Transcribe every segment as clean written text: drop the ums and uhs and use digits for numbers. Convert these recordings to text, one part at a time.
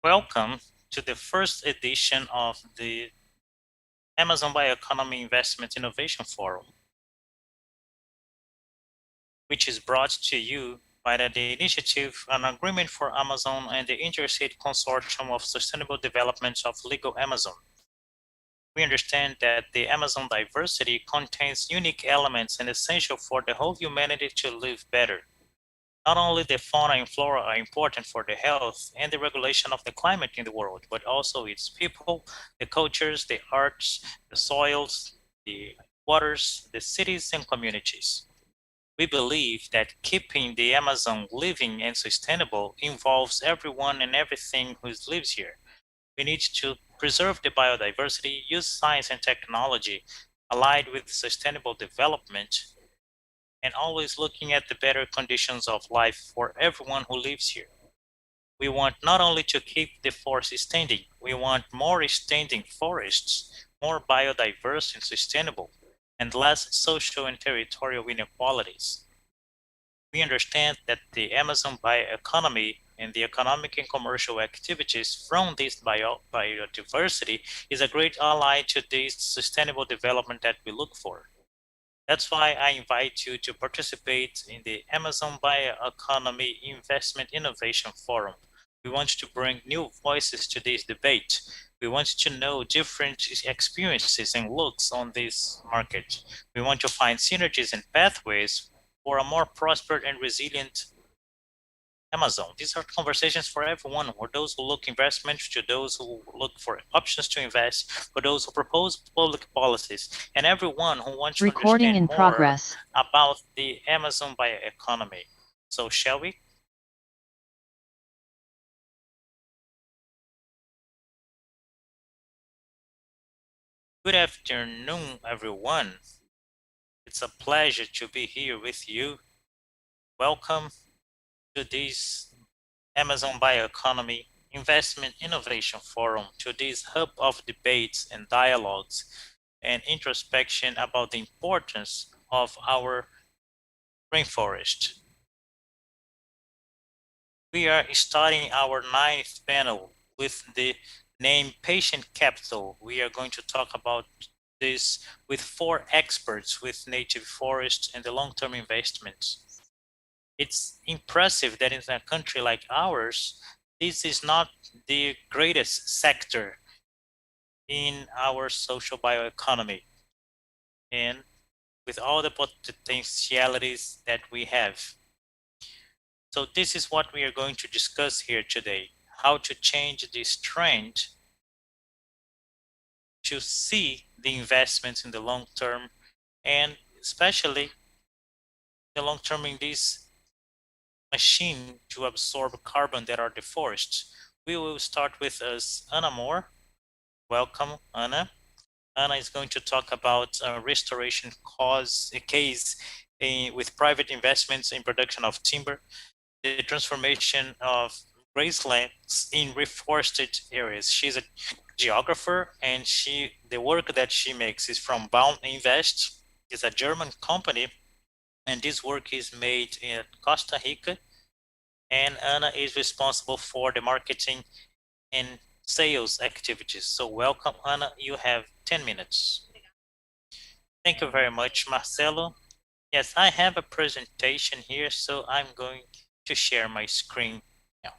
Welcome to the first edition of the Amazon Bioeconomy Investment Innovation Forum, which is brought to you by the initiative An Agreement for Amazon and the Interstate Consortium of Sustainable Development of Legal Amazon. We understand that the Amazon diversity contains unique elements and essential for the whole humanity to live better. Not only the fauna and flora are important for the health and the regulation of the climate in the world, but also its people, the cultures, the arts, the soils, the waters, the cities and communities. We believe that keeping the Amazon living and sustainable involves everyone and everything who lives here. We need to preserve the biodiversity, use science and technology allied with sustainable development, and always looking at the better conditions of life for everyone who lives here. We want not only to keep the forest standing, we want more standing forests, more biodiverse and sustainable, and less social and territorial inequalities. We understand that the Amazon bioeconomy and the economic and commercial activities from this biodiversity is a great ally to this sustainable development that we look for. That's why I invite you to participate in the Amazon Bioeconomy Investment Innovation Forum. We want to bring new voices to this debate. We want to know different experiences and looks on this market. We want to find synergies and pathways for a more prosperous and resilient Amazon. These are conversations for everyone, for those who look investments, to those who look for options to invest, for those who propose public policies, and everyone who wants to understand more about the Amazon bioeconomy. So shall we? Good afternoon, everyone. It's a pleasure to be here with you. Welcome to this Amazon Bioeconomy Investment Innovation Forum, to this hub of debates and dialogues and introspection about the importance of our rainforest. We are starting our 9th panel with the name Patient Capital. We are going to talk about this with 4 experts with native forests and the long-term investments. It's impressive that in a country like ours, this is not the greatest sector in our social bioeconomy, and with all the potentialities that we have. So this is what we are going to discuss here today, how to change this trend to see the investments in the long term, and especially the long term in this machine to absorb carbon that are the forests. We will start with us, Anna Mohr. Welcome, Anna. Anna is going to talk about a restoration case with private investments in production of timber, the transformation of grasslands in reforested areas. She's a geographer, and the work that she makes is from BaumInvest. It's a German company, and this work is made in Costa Rica, and Anna is responsible for the marketing and sales activities. So welcome, Anna. You have 10 minutes. Thank you very much, Marcello. Yes, I have a presentation here, so I'm going to share my screen now.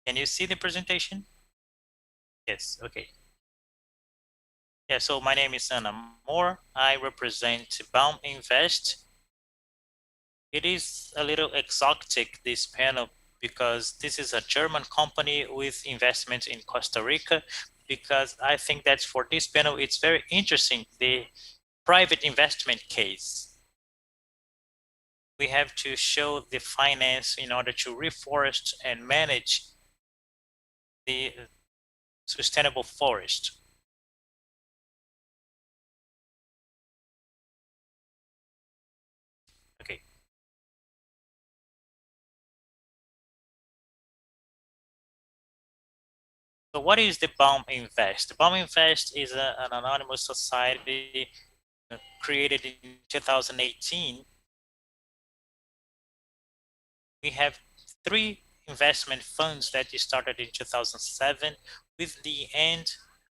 Can you see the presentation? Yes, okay. Yeah, so my name is Anna Mohr. I represent BaumInvest. It is a little exotic, this panel, because this is a German company with investments in Costa Rica, because I think that for this panel, it's very interesting, the private investment case. we have to show the finance in order to reforest and manage the sustainable forest. Okay. So what is the BaumInvest? BaumInvest is an anonymous society created in 2018. We have 3 investment funds that started in 2007 with the end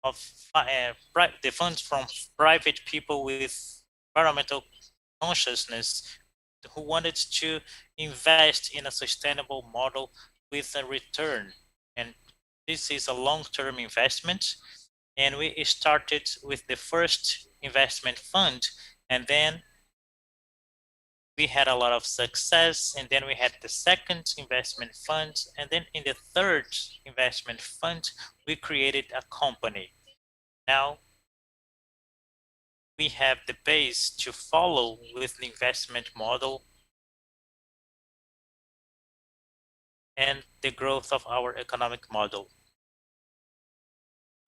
of the funds from private people with environmental consciousness who wanted to invest in a sustainable model with a return. And this is a long-term investment. And we started with the first investment fund, and then we had a lot of success, and then we had the second investment fund, and then in the third investment fund, we created a company. Now, we have the base to follow with the investment model and the growth of our economic model.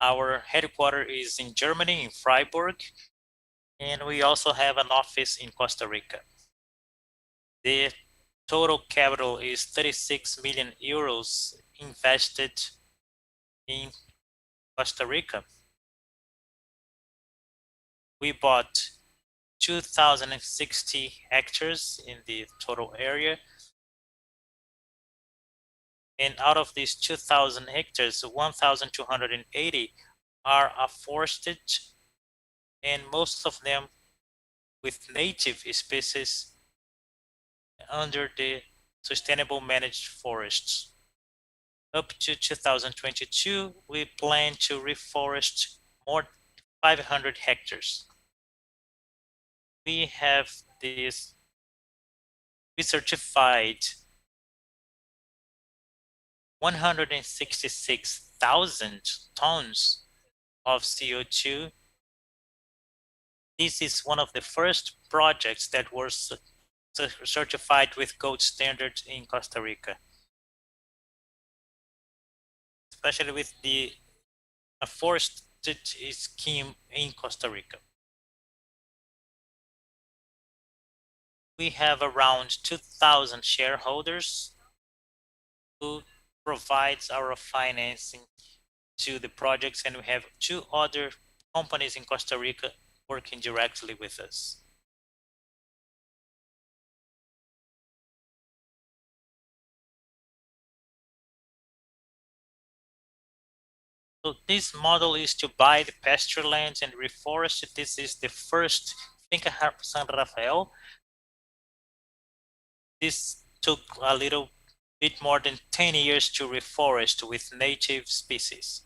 Our headquarters is in Germany, in Freiburg, and we also have an office in Costa Rica. The total capital is 36 million euros invested in Costa Rica. We bought 2,060 hectares in the total area. And out of these 2,000 hectares, 1,280 are afforested, and most of them with native species under the sustainable managed forests. Up to 2022, we plan to reforest more 500 hectares. We have this, we certified 166,000 tons of CO2. This is one of the first projects that was certified with gold standards in Costa Rica, especially with the afforested scheme in Costa Rica. We have around 2,000 shareholders who provides our financing to the projects, and we have 2 other companies in Costa Rica working directly with us. So this model is to buy the pasture lands and reforest it. This is the first Finca San Rafael. This took a little bit more than 10 years to reforest with native species.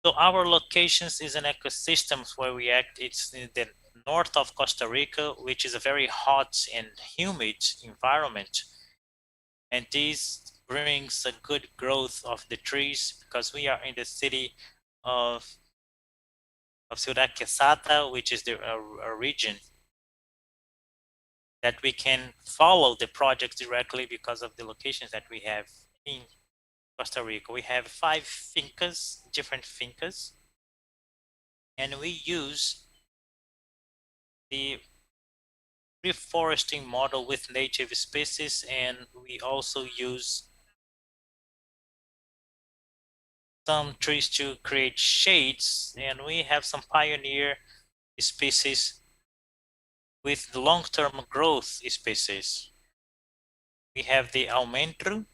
So our locations is an ecosystems where we act. It's in the north of Costa Rica, which is a very hot and humid environment. And this brings a good growth of the trees because we are in the city of Ciudad Quesada, which is a region that we can follow the project directly because of the locations that we have in Costa Rica. We have 5 fincas, different fincas, and we use the reforesting model with native species, and we also use some trees to create shades, and we have some pioneer species with long-term growth species. We have the almendro,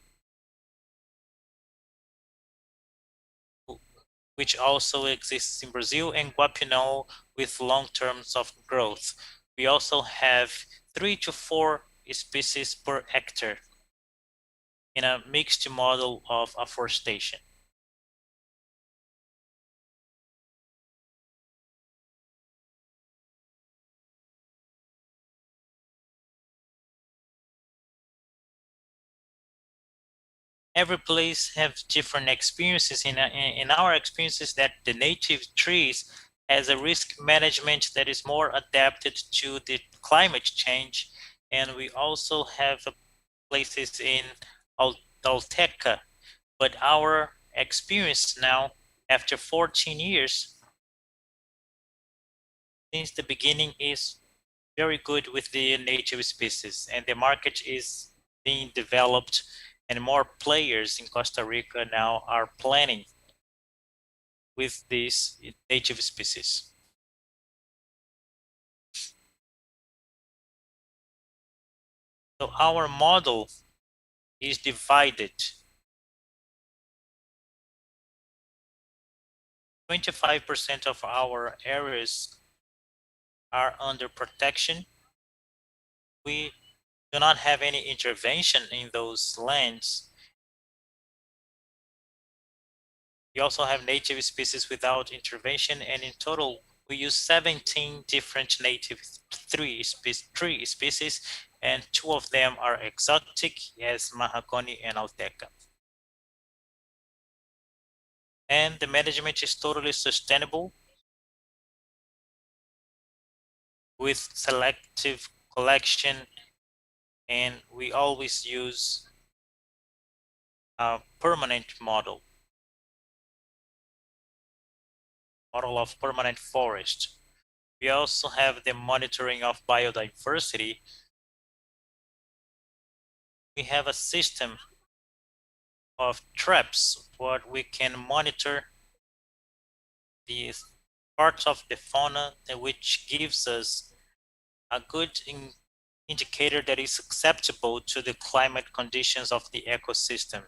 which also exists in Brazil, and guapinol with long terms of growth. We also have 3 to 4 species per hectare in a mixed model of afforestation. every place have different experiences. In our experiences, that the native trees has a risk management that is more adapted to the climate change, and we also have places in Alteca. But our experience now, after 14 years, since the beginning, is very good with the native species, and the market is being developed, and more players in Costa Rica now are planning with these native species. So our model is divided. 25% of our areas are under protection. We do not have any intervention in those lands. We also have native species without intervention, and in total, we use 17 different native tree species, and 2 of them are exotic, as mahagoni and alteca. And the management is totally sustainable with selective collection, and we always use a permanent model of permanent forest. We also have the monitoring of biodiversity. We have a system of traps where we can monitor the parts of the fauna, which gives us a good indicator that is acceptable to the climate conditions of the ecosystem.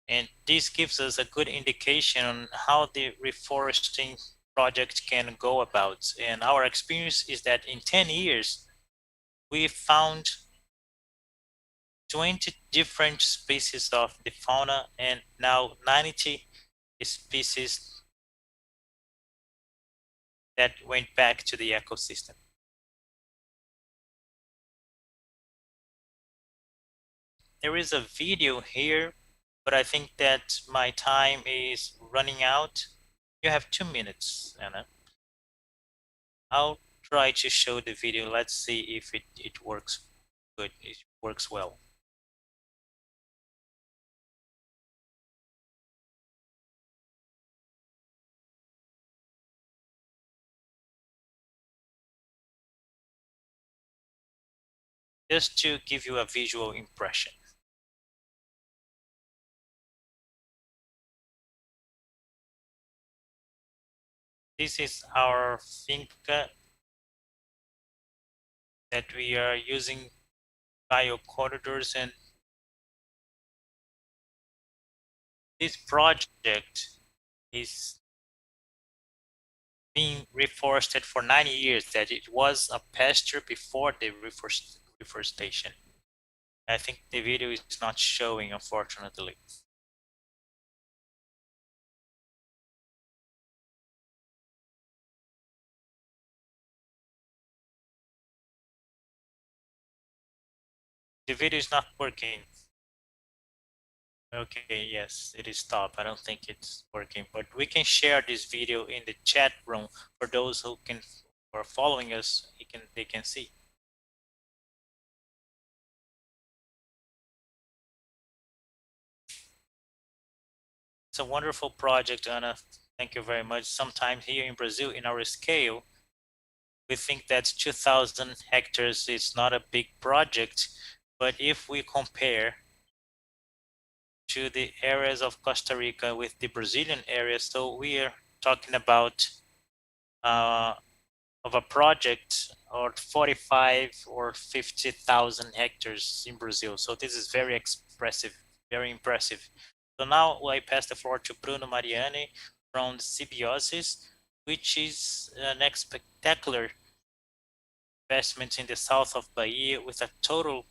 And this gives us a good indication on how the reforesting project can go about. And our experience is that in 10 years, we found 20 different species of the fauna, and now 90 species that went back to the ecosystem. There is a video here, but I think that my time is running out. You have 2 minutes, Anna. I'll try to show the video. Let's see if it works good, it works well. Just to give you a visual impression. This is our finca that we are using biocorridors, and this project is being reforested for 90 years, that it was a pasture before the reforestation. I think the video is not showing, unfortunately. The video is not working. Okay, yes, it is stopped. I don't think it's working, but we can share this video in the chat room for those who are following us. They can see. It's a wonderful project, Anna. Thank you very much. Sometimes here in Brazil, in our scale, we think that 2,000 hectares is not a big project, but if we compare to the areas of Costa Rica with the Brazilian areas, so we are talking about of a project or 45 or 50,000 hectares in Brazil. So this is very expressive, very impressive. So now I pass the floor to Bruno Mariani from Symbiosis, which is an spectacular investment in the south of Bahia with a total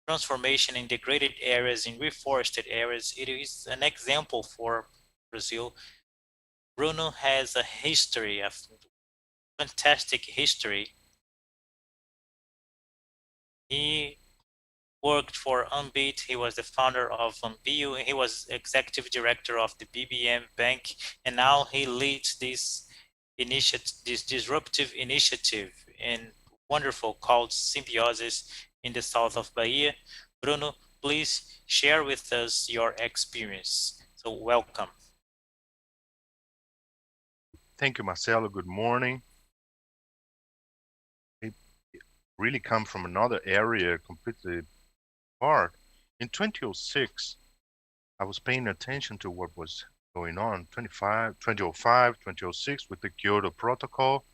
transformation in degraded areas, in reforested areas. It is an example for Brazil. Bruno has a history, a fantastic history. He worked for Ambit. He was the founder of Ambio. He was executive director of the BBM Bank, and now he leads this disruptive initiative and wonderful called Symbiosis in the south of Bahia. Bruno, please share with us your experience. So welcome. Thank you, Marcello. Good morning. I really come from another area completely apart. In 2006, I was paying attention to what was going on 2005, 2006 with the Kyoto Protocol.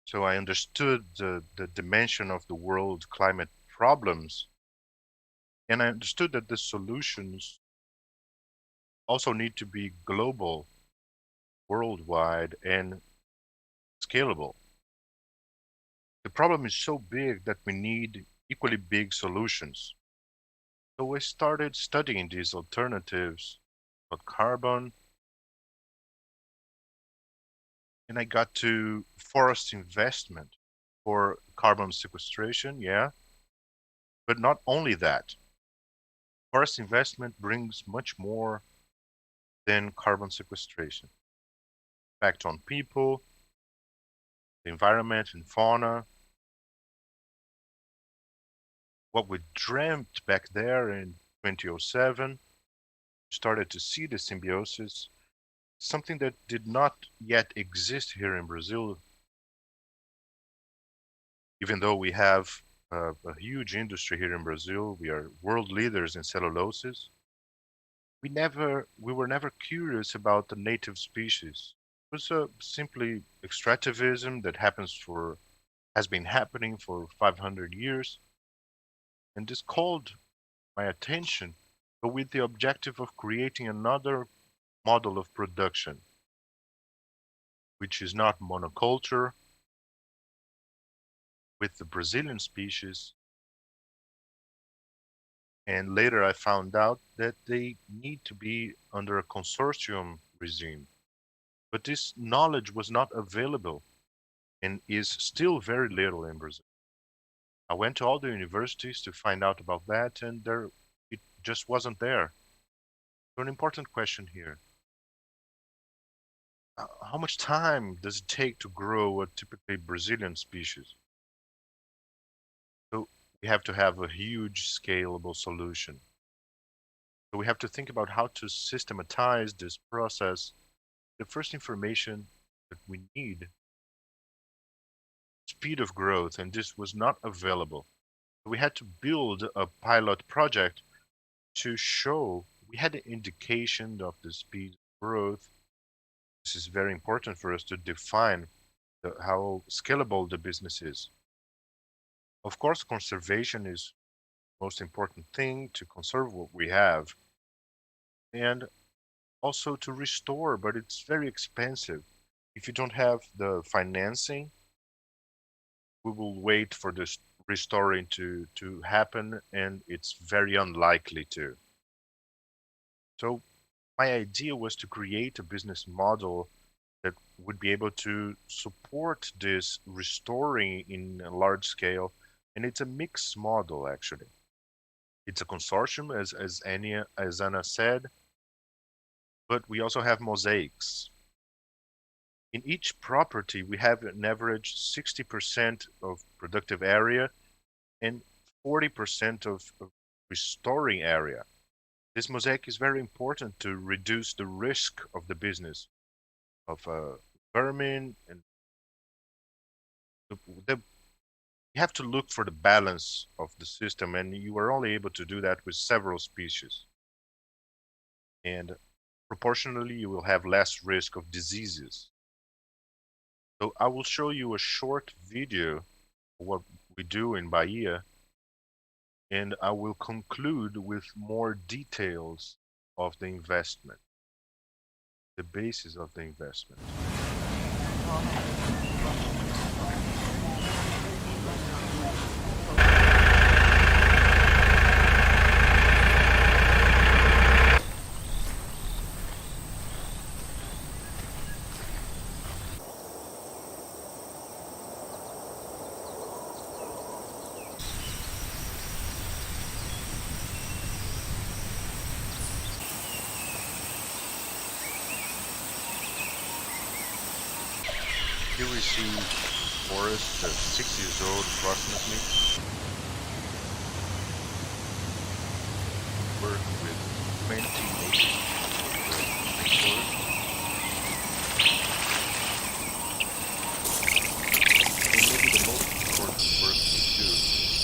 So I understood the dimension of the world climate problems. And I understood that the solutions also need to be global, worldwide, and scalable. The problem is so big that we need equally big solutions. So I started studying these alternatives about carbon, and I got to forest investment for carbon sequestration, yeah. But not only that, forest investment brings much more than carbon sequestration. Effect on people, the environment and fauna. What we dreamt back there in 2007, started to see the symbiosis, something that did not yet exist here in Brazil, even though we have a huge industry here in Brazil. We are world leaders in celluloses. We were never curious about the native species. It was simply extractivism that has been happening for 500 years, and this called my attention, but with the objective of creating another model of production, which is not monoculture with the Brazilian species. And later I found out that they need to be under a consortium regime. But this knowledge was not available and is still very little in Brazil. I went to all the universities to find out about that, and it just wasn't there. So an important question here. How much time does it take to grow a typically Brazilian species? So we have to have a huge scalable solution. So we have to think about how to systematize this process. The first information that we need, speed of growth, and this was not available. We had to build a pilot project to show we had an indication of the speed of growth. This is very important for us to define how scalable the business is. Of course, conservation is the most important thing, to conserve what we have, and also to restore, but it's very expensive. If you don't have the financing, we will wait for this restoring to happen, and it's very unlikely to. So my idea was to create a business model that would be able to support this restoring in a large scale, and it's a mixed model actually. It's a consortium, as Anna said, but we also have mosaics. In each property, we have an average 60% of productive area and 40% of restoring area. This mosaic is very important to reduce the risk of the business of vermin, and you have to look for the balance of the system, and you are only able to do that with several species. And proportionally, you will have less risk of diseases. So I will show you a short video of what we do in Bahia, and I will conclude with more details of the investment, the basis of the investment. Here we see forest, 6 years old approximately, work with 20 acres of rainforest. And maybe the most important work we do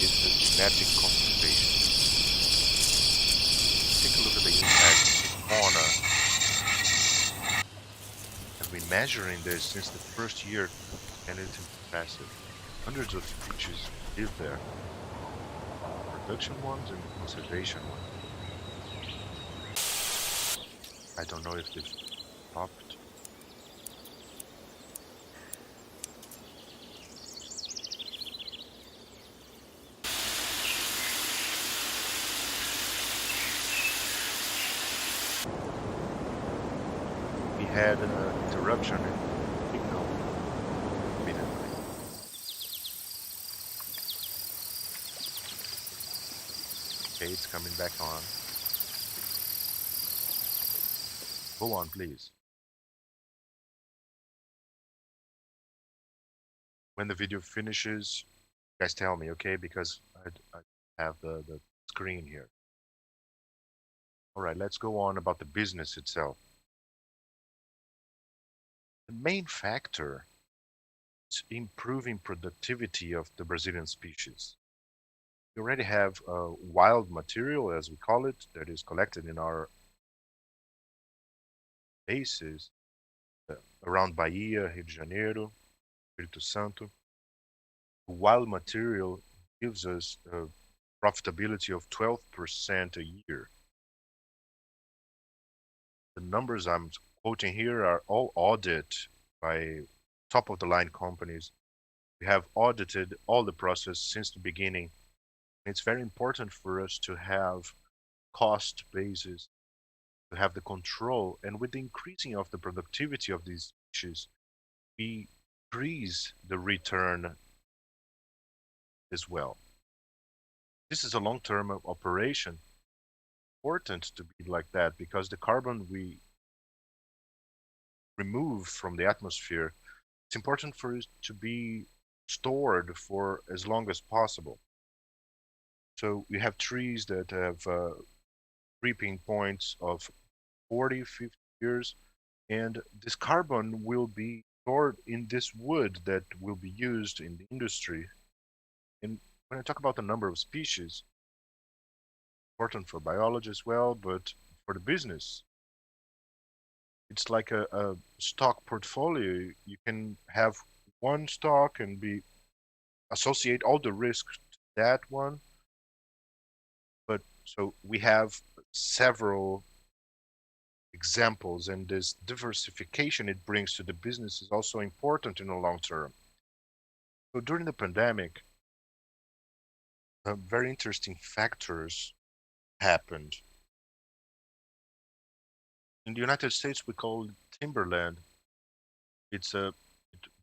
is the genetic conservation. Take a look at the impact of fauna. Have been measuring this since the first year, and it's impressive. Hundreds of species live there, production ones and conservation ones. I don't know if they've stopped. We had an interruption in signal immediately. Okay, it's coming back on. Go on, please. When the video finishes, you guys tell me, okay? Because I have the screen here. All right, let's go on about the business itself. The main factor is improving productivity of the Brazilian species. We already have wild material, as we call it, that is collected in our bases around Bahia, Rio de Janeiro, Espírito Santo. Wild material gives us a profitability of 12% a year. The numbers I'm quoting here are all audited by top-of-the-line companies. We have audited all the process since the beginning. It's very important for us to have cost basis, to have the control, and with the increasing of the productivity of these species, we increase the return as well. This is a long-term operation. Important to be like that because the carbon we remove from the atmosphere, it's important for it to be stored for as long as possible. So we have trees that have reaping points of 40, 50 years, and this carbon will be stored in this wood that will be used in the industry. And when I talk about the number of species, important for biology as well, but for the business, it's like a stock portfolio. You can have one stock and be associate all the risks to that one. But so we have several examples, and this diversification it brings to the business is also important in the long term. So during the pandemic, very interesting factors happened. In the United States, we call it timberland. It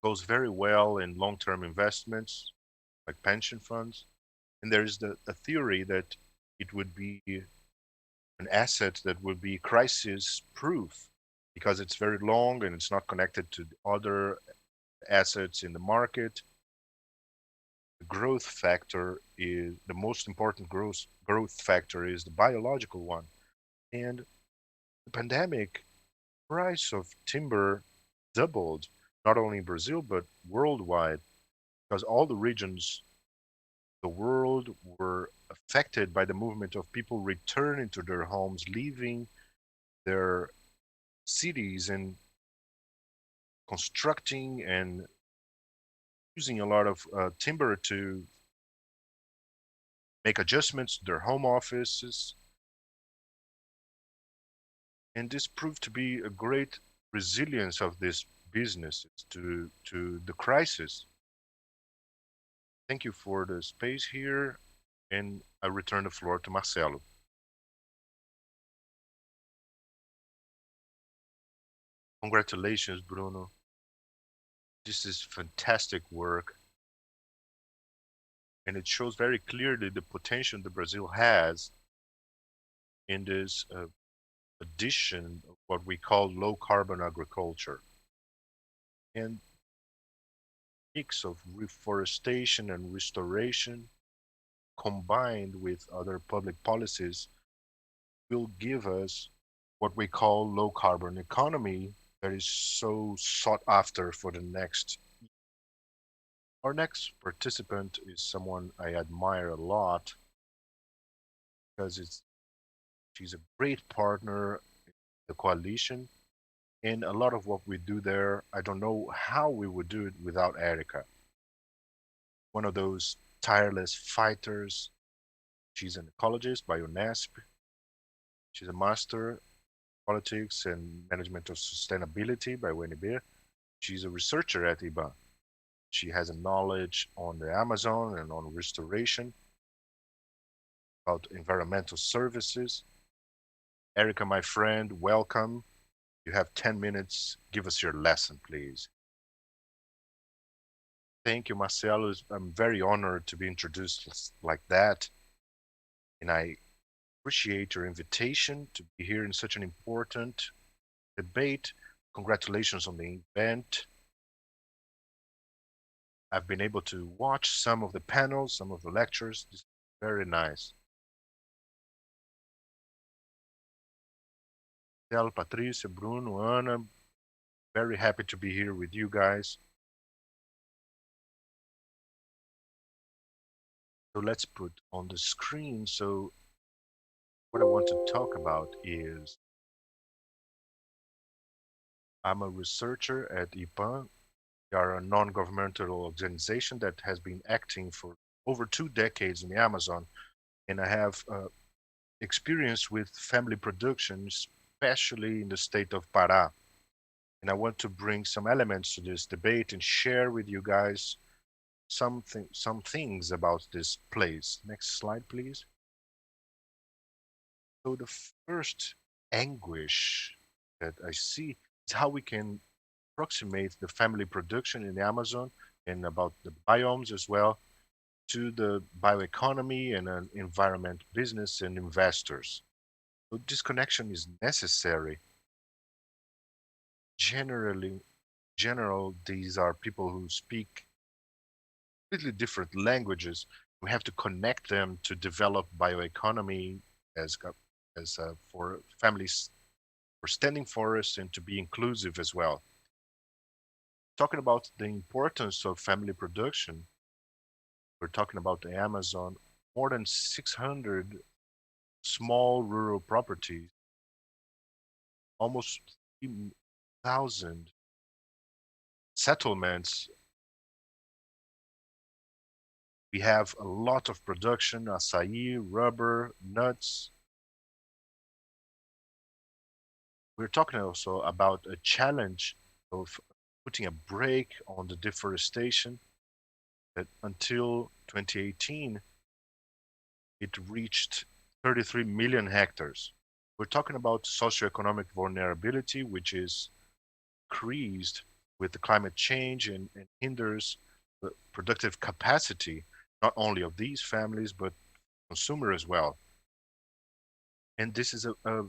goes very well in long-term investments like pension funds, and there is a theory that it would be an asset that would be crisis-proof because it's very long and it's not connected to the other assets in the market. The growth factor is the most important growth factor is the biological one. And the pandemic price of timber doubled, not only in Brazil, but worldwide, because all the regions of the world were affected by the movement of people returning to their homes, leaving their cities and constructing and using a lot of timber to make adjustments to their home offices. And this proved to be a great resilience of these businesses to the crisis. Thank you for the space here, and I return the floor to Marcello. Congratulations, Bruno. This is fantastic work. And it shows very clearly the potential that Brazil has in this addition of what we call low carbon agriculture. And mix of reforestation and restoration combined with other public policies will give us what we call low carbon economy that is so sought after for the next. Our next participant is someone I admire a lot because she's a great partner in the coalition. And a lot of what we do there, I don't know how we would do it without Erika. One of those tireless fighters. She's an ecologist by UNESP. She's a master in politics and management of sustainability by UNB. She's a researcher at IBA. She has a knowledge on the Amazon and on restoration, about environmental services. Erika, my friend, welcome. You have 10 minutes. Give us your lesson, please. Thank you, Marcello. I'm very honored to be introduced like that. And I appreciate your invitation to be here in such an important debate. Congratulations on the event. I've been able to watch some of the panels, some of the lectures. This is very nice. Patricia, Bruno, Ana, very happy to be here with you guys. So let's put on the screen. So what I want to talk about is I'm a researcher at IPAN. We are a non-governmental organization that has been acting for over 2 decades in the Amazon, and I have experience with family production, especially in the state of Pará. And I want to bring some elements to this debate and share with you guys some things about this place. Next slide, please. So the first anguish that I see is how we can approximate the family production in the Amazon and about the biomes as well to the bioeconomy and an environment business and investors. So disconnection is necessary. General, these are people who speak completely different languages. We have to connect them to develop bioeconomy as for families, for standing forests, and to be inclusive as well. Talking about the importance of family production, we're talking about the Amazon, more than 600 small rural properties, almost 3,000 settlements. We have a lot of production, acai, rubber, nuts. We're talking also about a challenge of putting a brake on the deforestation that until 2018, it reached 33 million hectares. We're talking about socioeconomic vulnerability, which is increased with the climate change and hinders the productive capacity, not only of these families, but consumer as well. And this is a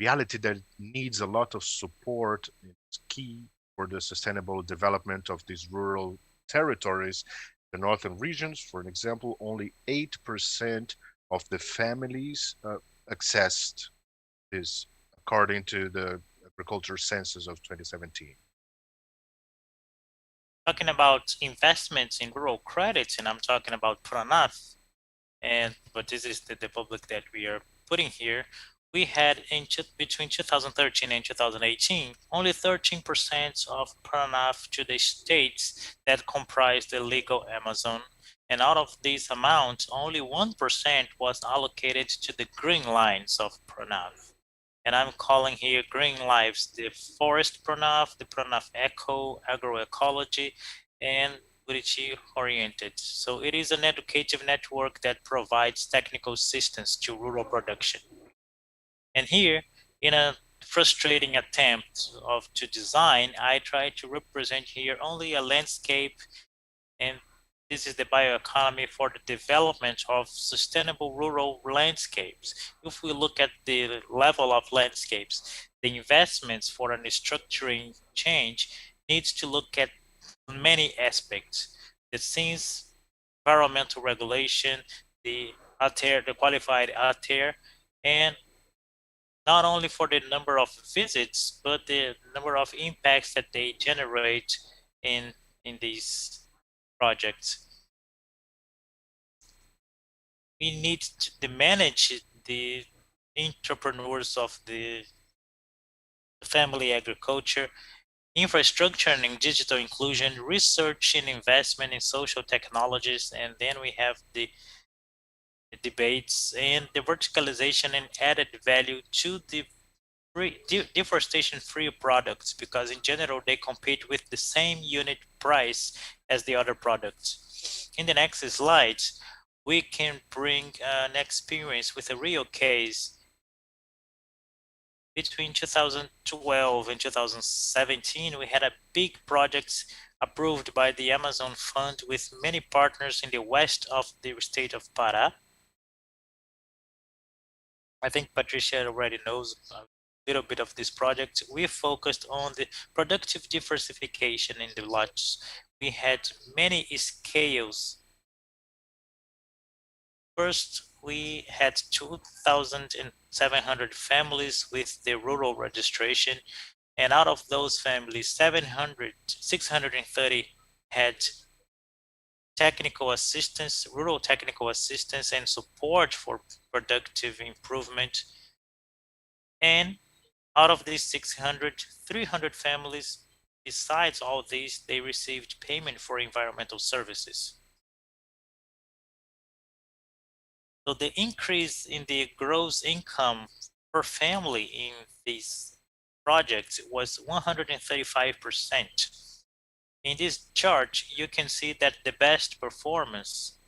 reality that needs a lot of support. It's key for the sustainable development of these rural territories. The northern regions, for an example, only 8% of the families accessed this, according to the agriculture census of 2017. Talking about investments in rural credits, and I'm talking about PRONAF, but this is the public that we are putting here. We had between 2013 and 2018 only 13% of PRONAF to the states that comprise the legal Amazon, and out of this amount, only 1% was allocated to the green lines of PRONAF. And I'm calling here green lives the forest PRONAF, the PRONAF eco, agroecology, and community oriented. So it is an educative network that provides technical assistance to rural production. And here, in a frustrating attempt to design, I try to represent here only a landscape, and this is the bioeconomy for the development of sustainable rural landscapes. If we look at the level of landscapes, the investments for an structuring change needs to look at many aspects. The since environmental regulation, the ATER, the qualified ATER, and not only for the number of visits, but the number of impacts that they generate in these projects. We need to manage the entrepreneurs of the family agriculture, infrastructure and digital inclusion, research and investment in social technologies, and then we have the debates and the verticalization and added value to the deforestation-free products, because in general they compete with the same unit price as the other products. In the next slide, we can bring an experience with a real case. Between 2012 and 2017, we had a big project approved by the Amazon Fund with many partners in the west of the state of Pará. I think Patricia already knows a little bit of this project. We focused on the productive diversification in the lots. We had many scales. First, we had 2,700 families with the rural registration, and out of those families, 630 had technical assistance, rural technical assistance and support for productive improvement. And out of these 600, 300 families, besides all these, they received payment for environmental services. So the increase in the gross income per family in these projects was 135%. In this chart, you can see that the best performance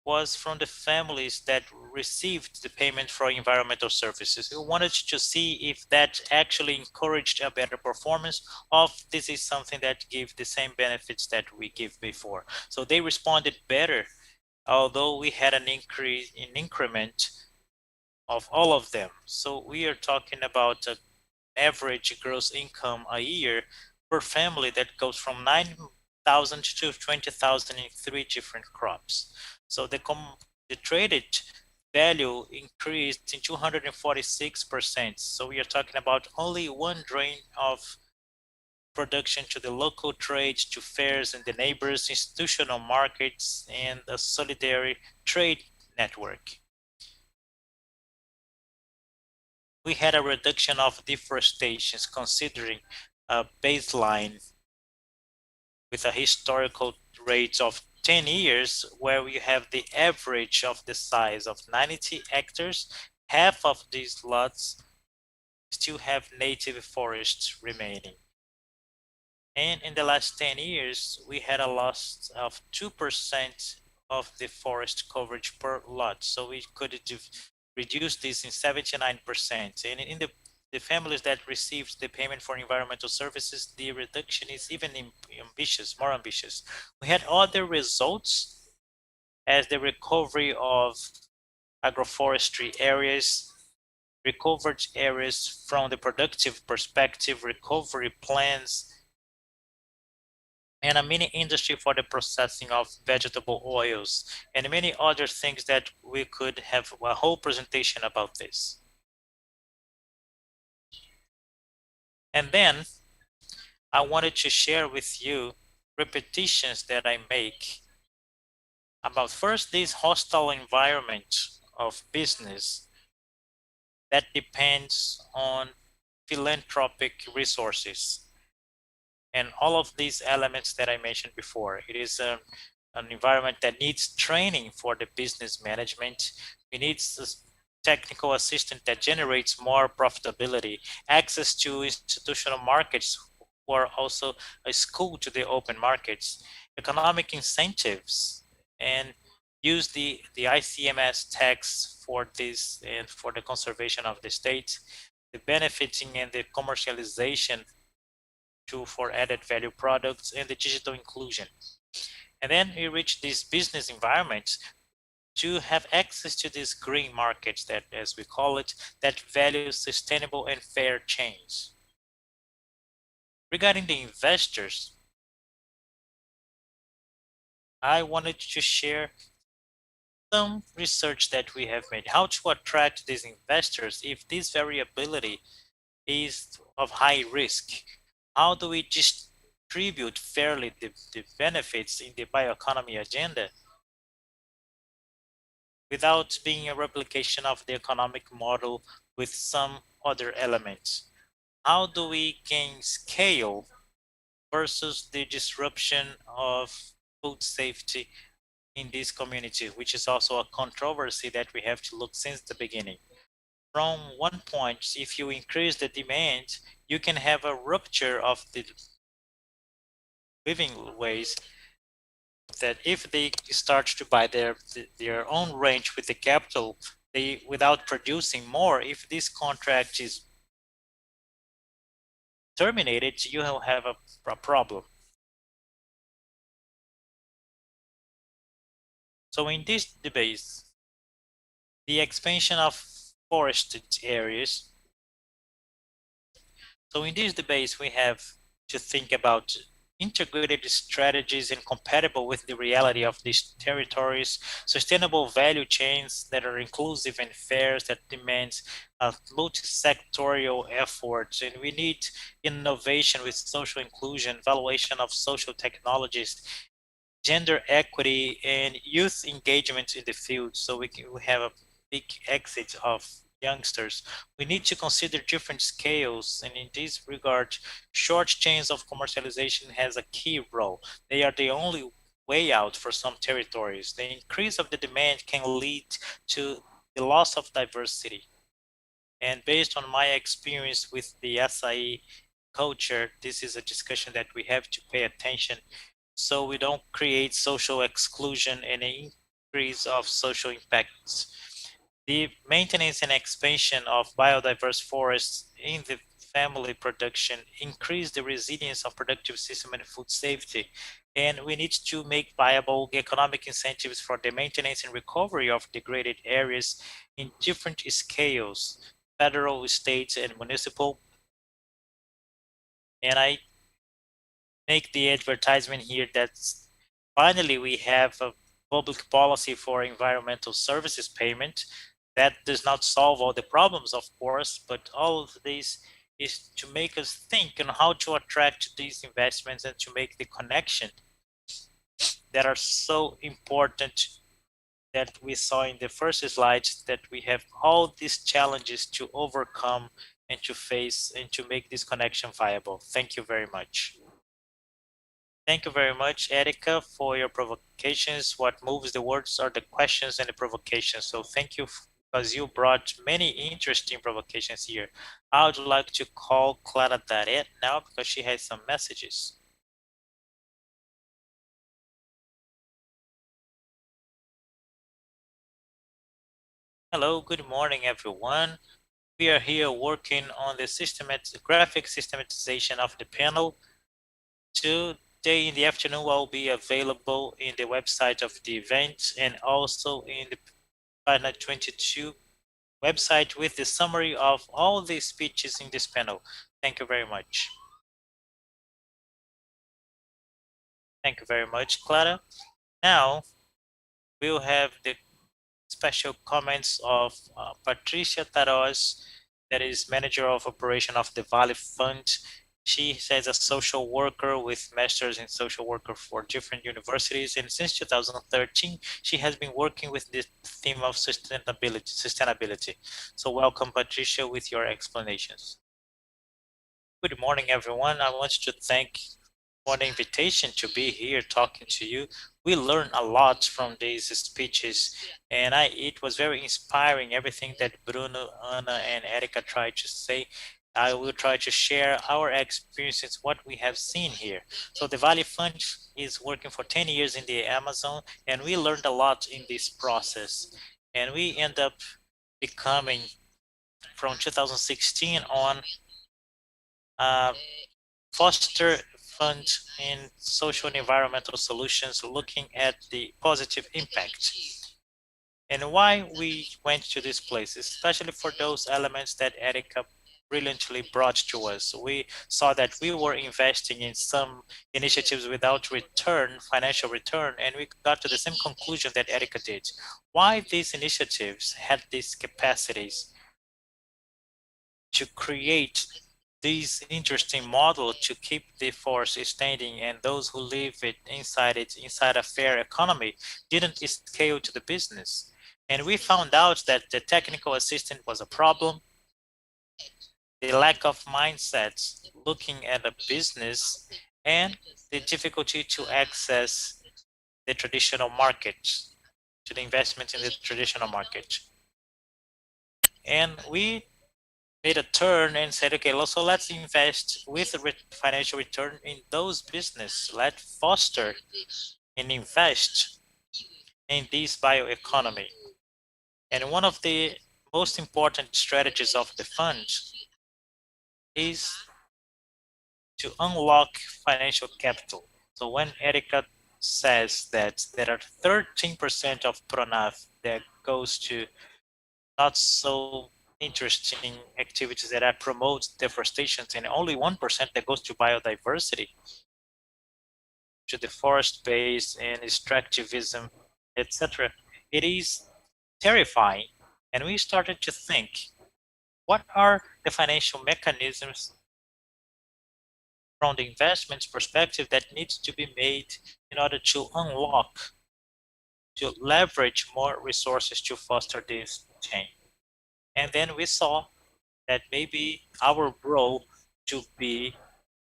was from the families that received the payment for environmental services. We wanted to see if that actually encouraged a better performance, or this is something that gives the same benefits that we give before. So they responded better, although we had an increment of all of them. So we are talking about an average gross income a year per family that goes from 9,000 to 20,000 in 3 different crops. So the traded value increased in 246%. So we are talking about only one drain of production to the local trade, to fairs and the neighbors, institutional markets, and a solidary trade network. We had a reduction of deforestation considering a baseline with a historical rate of 10 years, where we have the average of the size of 90 hectares. Half of these lots still have native forests remaining. And in the last 10 years, we had a loss of 2% of the forest coverage per lot. So we could reduce this in 79%. And in the families that received the payment for environmental services, the reduction is even ambitious, more ambitious. We had other results as the recovery of agroforestry areas, recovered areas from the productive perspective, recovery plans, and a mini industry for the processing of vegetable oils, and many other things that we could have a whole presentation about this. And then I wanted to share with you repetitions that I make about first this hostile environment of business that depends on philanthropic resources. And all of these elements that I mentioned before, it is an environment that needs training for the business management. We need technical assistance that generates more profitability, access to institutional markets who are also a school to the open markets, economic incentives, and use the ICMS tax for this and for the conservation of the state, the benefiting and the commercialization for added value products, and the digital inclusion. And then we reach these business environments to have access to these green markets that, as we call it, that value sustainable and fair change. Regarding the investors, I wanted to share some research that we have made, how to attract these investors if this variability is of high risk. How do we distribute fairly the benefits in the bioeconomy agenda without being a replication of the economic model with some other elements? How do we gain scale versus the disruption of food safety in this community, which is also a controversy that we have to look since the beginning. From one point, if you increase the demand, you can have a rupture of the living ways that if they start to buy their own range with the capital, they without producing more, if this contract is terminated, you will have a problem. So in this debate, the expansion of forested areas. So in these debates, we have to think about integrated strategies and compatible with the reality of these territories, sustainable value chains that are inclusive and fair, that demands multi-sectorial efforts. And we need innovation with social inclusion, valuation of social technologies, gender equity, and youth engagement in the field. So we have a big exit of youngsters. We need to consider different scales, and in this regard, short chains of commercialization has a key role. They are the only way out for some territories. The increase of the demand can lead to the loss of diversity. And based on my experience with the SIE culture, this is a discussion that we have to pay attention so we don't create social exclusion and an increase of social impacts. The maintenance and expansion of biodiverse forests in the family production increase the resilience of productive system and food safety. And we need to make viable economic incentives for the maintenance and recovery of degraded areas in different scales, federal, state, and municipal. And I make the advertisement here that finally we have a public policy for environmental services payment. That does not solve all the problems, of course, but all of this is to make us think on how to attract these investments and to make the connection that are so important that we saw in the first slides, that we have all these challenges to overcome and to face and to make this connection viable. Thank you very much. Thank you very much, Erika, for your provocations. What moves the words are the questions and the provocations. So thank you because you brought many interesting provocations here. I would like to call Clara Daret now because she has some messages. Hello, good morning, everyone. We are here working on the graphic systematization of the panel. Today in the afternoon, I'll be available in the website of the event and also in the Panel 22 website with the summary of all the speeches in this panel. Thank you very much. Thank you very much, Clara. Now, we'll have the special comments of Patricia Daros, that is Manager of Operation of the Vale Fund. She is a social worker with masters in social worker for different universities, and since 2013, she has been working with the theme of sustainability. So welcome, Patricia, with your explanations. Good morning, everyone. I want to thank for the invitation to be here talking to you. We learned a lot from these speeches, and it was very inspiring, everything that Bruno, Anna, and Erika tried to say. I will try to share our experiences, what we have seen here. So the Vale Fund is working for 10 years in the Amazon, and we learned a lot in this process. And we end up becoming, from 2016 on, foster fund in social and environmental solutions, looking at the positive impact. And why we went to this place, especially for those elements that Erika brilliantly brought to us. We saw that we were investing in some initiatives without financial return, and we got to the same conclusion that Erika did. Why these initiatives had these capacities to create this interesting model to keep the force standing, and those who live inside a fair economy didn't scale to the business. And we found out that the technical assistant was a problem, the lack of mindsets looking at a business, and the difficulty to access the traditional market, to the investment in the traditional market. And we made a turn and said, okay, so let's invest with financial return in those business. Let's foster and invest in this bioeconomy. And one of the most important strategies of the fund is to unlock financial capital. So when Erika says that there are 13% of PRONAF that goes to not so interesting activities that promote deforestation, and only 1% that goes to biodiversity, to the forest base and extractivism, etc. It is terrifying. And we started to think, what are the financial mechanisms from the investments perspective that needs to be made in order to unlock, to leverage more resources to foster this chain? And then we saw that maybe our role to be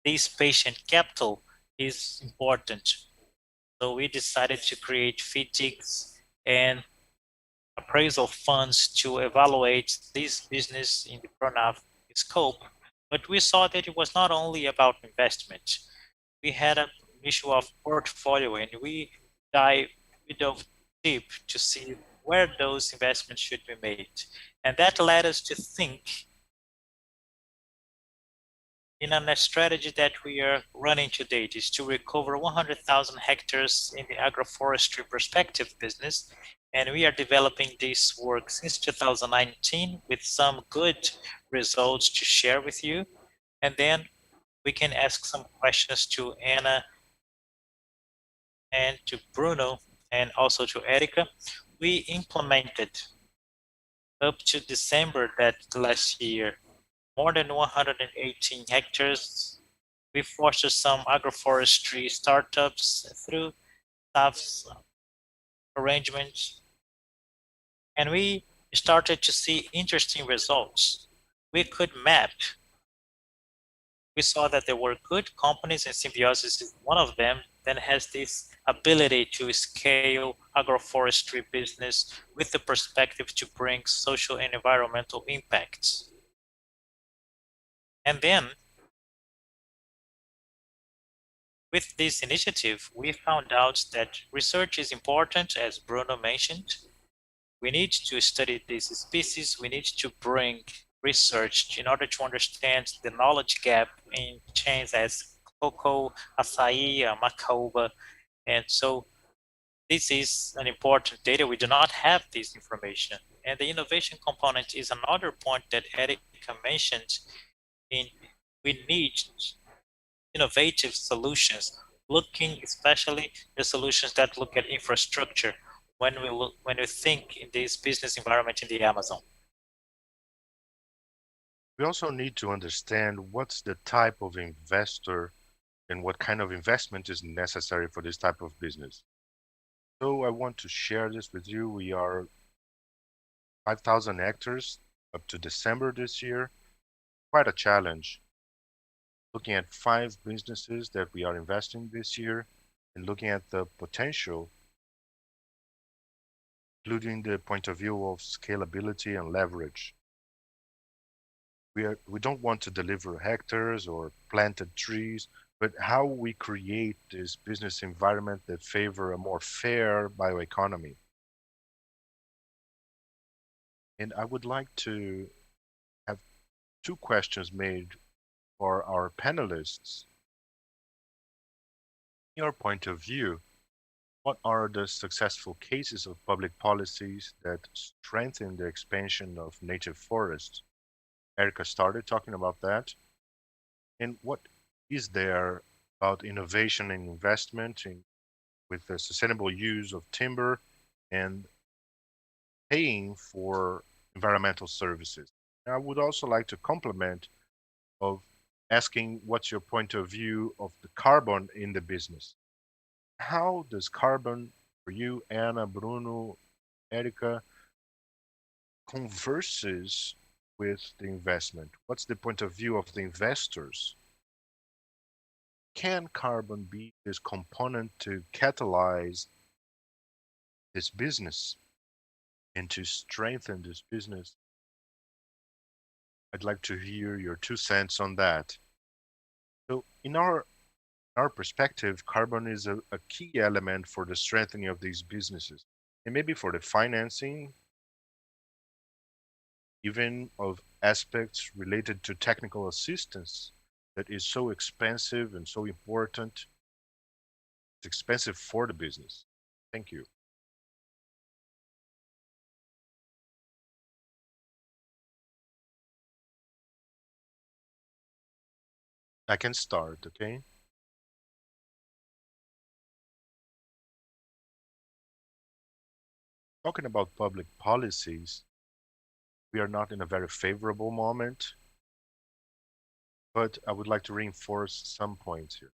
this patient capital is important. So we decided to create FITICs and appraisal funds to evaluate this business in the PRONAF scope. But we saw that it was not only about investment. We had an issue of portfolio, and we dove deep to see where those investments should be made. And that led us to think in a strategy that we are running today, is to recover 100,000 hectares in the agroforestry perspective business. And we are developing this work since 2019 with some good results to share with you. And then we can ask some questions to Anna and to Bruno and also to Erika. We implemented up to December that last year more than 118 hectares. We fostered some agroforestry startups through staff's arrangements, and we started to see interesting results. We could map. We saw that there were good companies, and Symbiosis is one of them, that has this ability to scale agroforestry business with the perspective to bring social and environmental impacts. And then, with this initiative, we found out that research is important, as Bruno mentioned. We need to study these species. We need to bring research in order to understand the knowledge gap in chains as cocoa, acai, macaúba. And so this is an important data. We do not have this information. And the innovation component is another point that Erika mentioned. We need innovative solutions, looking especially the solutions that look at infrastructure when we think in this business environment in the Amazon. We also need to understand what's the type of investor and what kind of investment is necessary for this type of business. So I want to share this with you. We are 5,000 hectares up to December this year. Quite a challenge. Looking at 5 businesses that we are investing this year and looking at the potential, including the point of view of scalability and leverage. We don't want to deliver hectares or planted trees, but how we create this business environment that favor a more fair bioeconomy. And I would like to have 2 questions made for our panelists. In your point of view, what are the successful cases of public policies that strengthen the expansion of native forests? Erika started talking about that. And what is there about innovation and investment with the sustainable use of timber and paying for environmental services? I would also like to complement of asking what's your point of view of the carbon in the business. How does carbon for you, Anna, Bruno, Erika, converses with the investment? What's the point of view of the investors? Can carbon be this component to catalyze this business and to strengthen this business? I'd like to hear your 2 cents on that. So, in our perspective, carbon is a key element for the strengthening of these businesses, and maybe for the financing, even of aspects related to technical assistance that is so expensive and so important. It's expensive for the business. Thank you. I can start, okay? Talking about public policies, we are not in a very favorable moment, but I would like to reinforce some points here.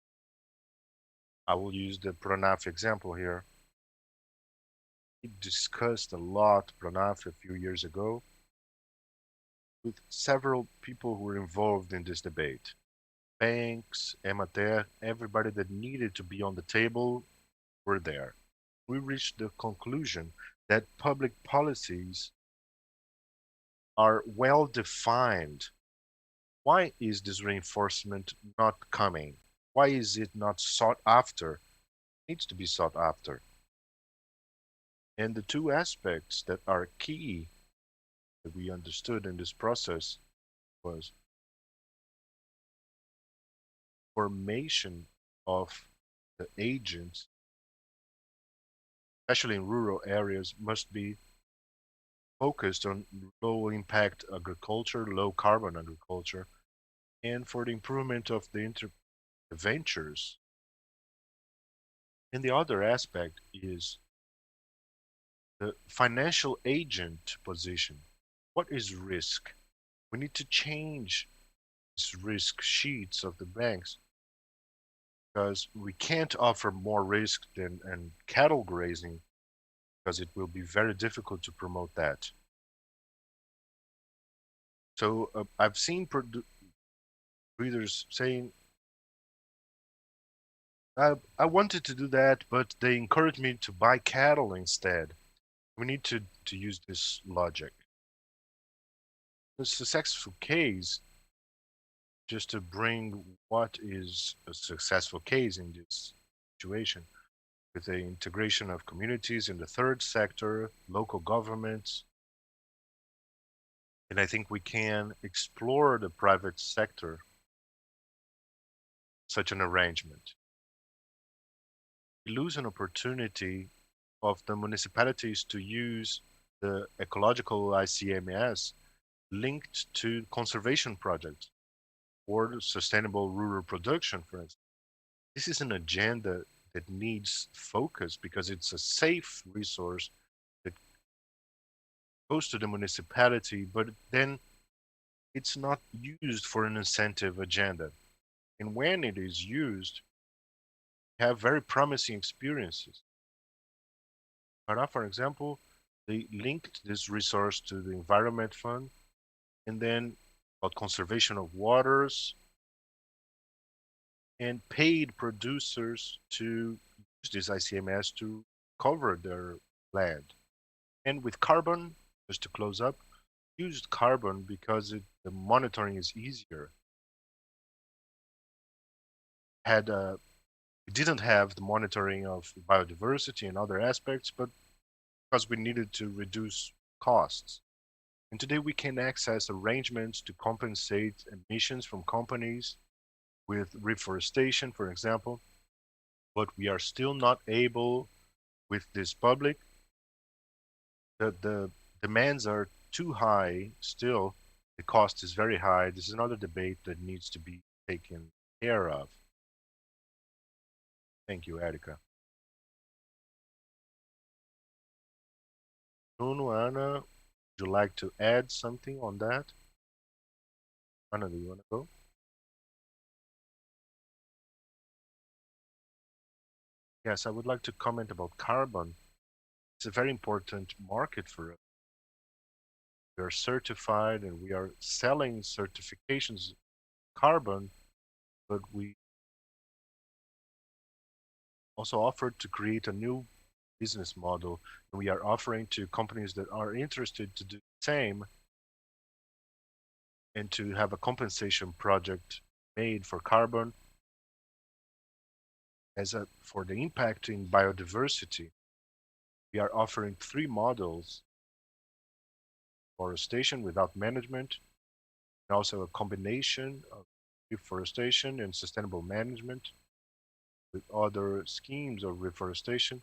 I will use the Pronaf example here. We discussed a lot Pronaf a few years ago with several people who were involved in this debate. Banks, Emater, everybody that needed to be on the table were there. We reached the conclusion that public policies are well defined. Why is this reinforcement not coming? Why is it not sought after? It needs to be sought after. And the two aspects that are key that we understood in this process was formation of the agents, especially in rural areas, must be focused on low impact agriculture, low carbon agriculture, and for the improvement of the ventures. And the other aspect is the financial agent position. What is risk? We need to change these risk sheets of the banks because we can't offer more risk than and cattle grazing because it will be very difficult to promote that. So I've seen breeders saying, I wanted to do that, but they encouraged me to buy cattle instead. We need to use this logic. The successful case, just to bring what is a successful case in this situation, with the integration of communities in the third sector, local governments, and I think we can explore the private sector, such an arrangement. We lose an opportunity of the municipalities to use the ecological ICMS linked to conservation projects or sustainable rural production, for instance. This is an agenda that needs focus because it's a safe resource that goes to the municipality, but then it's not used for an incentive agenda. And when it is used, have very promising experiences. Para, for example, they linked this resource to the Environment Fund and then about conservation of waters and paid producers to use this ICMS to cover their land. And with carbon, just to close up, used carbon because the monitoring is easier. Had We didn't have the monitoring of biodiversity and other aspects, but because we needed to reduce costs. And today we can access arrangements to compensate emissions from companies with reforestation, for example, but we are still not able with this public. The demands are too high still The cost is very high. This is another debate that needs to be taken care of. Thank you, Erika. Bruno, Anna, would you like to add something on that? Anna, do you want to go? Yes, I would like to comment about carbon. It's a very important market for us. We are certified and we are selling certifications carbon, but we also offered to create a new business model. And we are offering to companies that are interested to do the same and to have a compensation project made for carbon for the impact in biodiversity. We are offering three models: forestation without management, and also a combination of reforestation and sustainable management with other schemes of reforestation.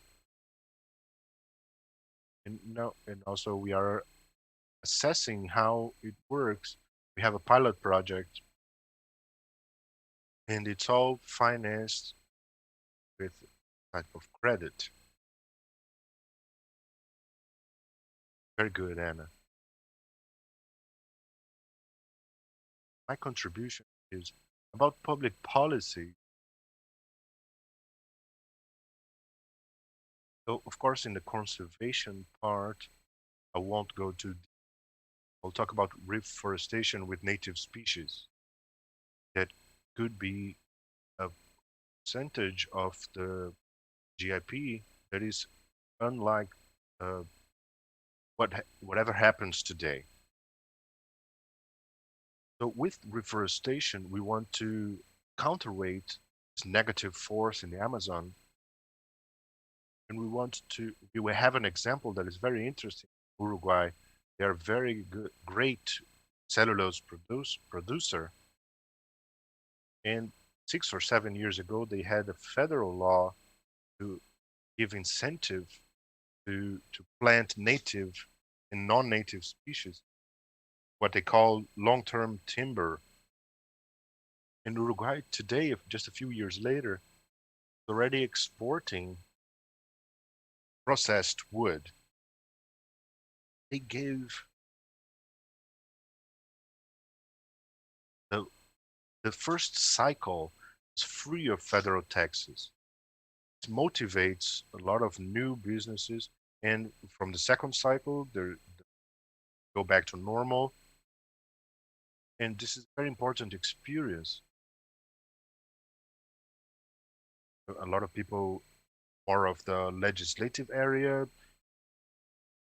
And also we are assessing how it works. We have a pilot project, and it's all financed with type of credit. Very good, Anna. My contribution is about public policy. So, of course, in the conservation part, I won't go to. I'll talk about reforestation with native species. That could be a percentage of the GIP that is unlike uh, whatever happens today. So with reforestation, we want to counterweight this negative force in the Amazon, and we will have an example that is very interesting. Uruguay, they are very great cellulose producer, and 6 or 7 years ago, they had a federal law to give incentive to plant native and non-native species, what they call long-term timber. In Uruguay today, just a few years later, is already exporting processed wood. They gave the, the first cycle is free of federal taxes. It motivates a lot of new businesses, and from the second cycle, they go back to normal. And this is a very important experience. A lot of people, more of the legislative area,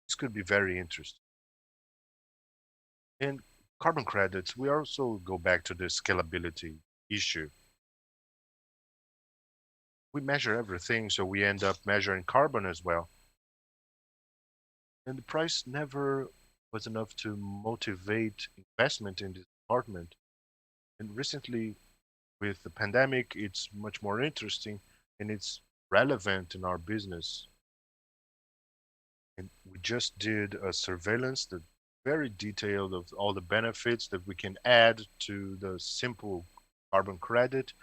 this could be very interesting. And carbon credits, we also go back to the scalability issue. We measure everything, so we end up measuring carbon as well. And the price never was enough to motivate investment in this department. And recently, with the pandemic, it's much more interesting and it's relevant in our business. And we just did a surveillance that very detailed of all the benefits that we can add to the simple carbon credit,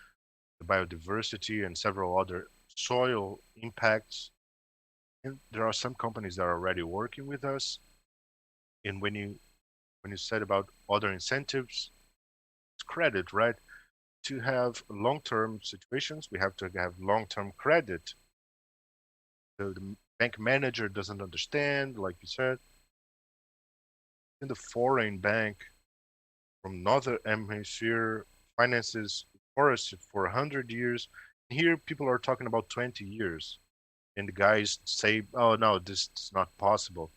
the biodiversity, and several other soil impacts. And there are some companies that are already working with us. And when you said about other incentives, it's credit, right? To have long-term situations, we have to have long-term credit. So the bank manager doesn't understand, like you said, in the foreign bank from another hemisphere finances forests for 100 years. Here, people are talking about 20 years, and the guys say, "Oh no, this is not possible."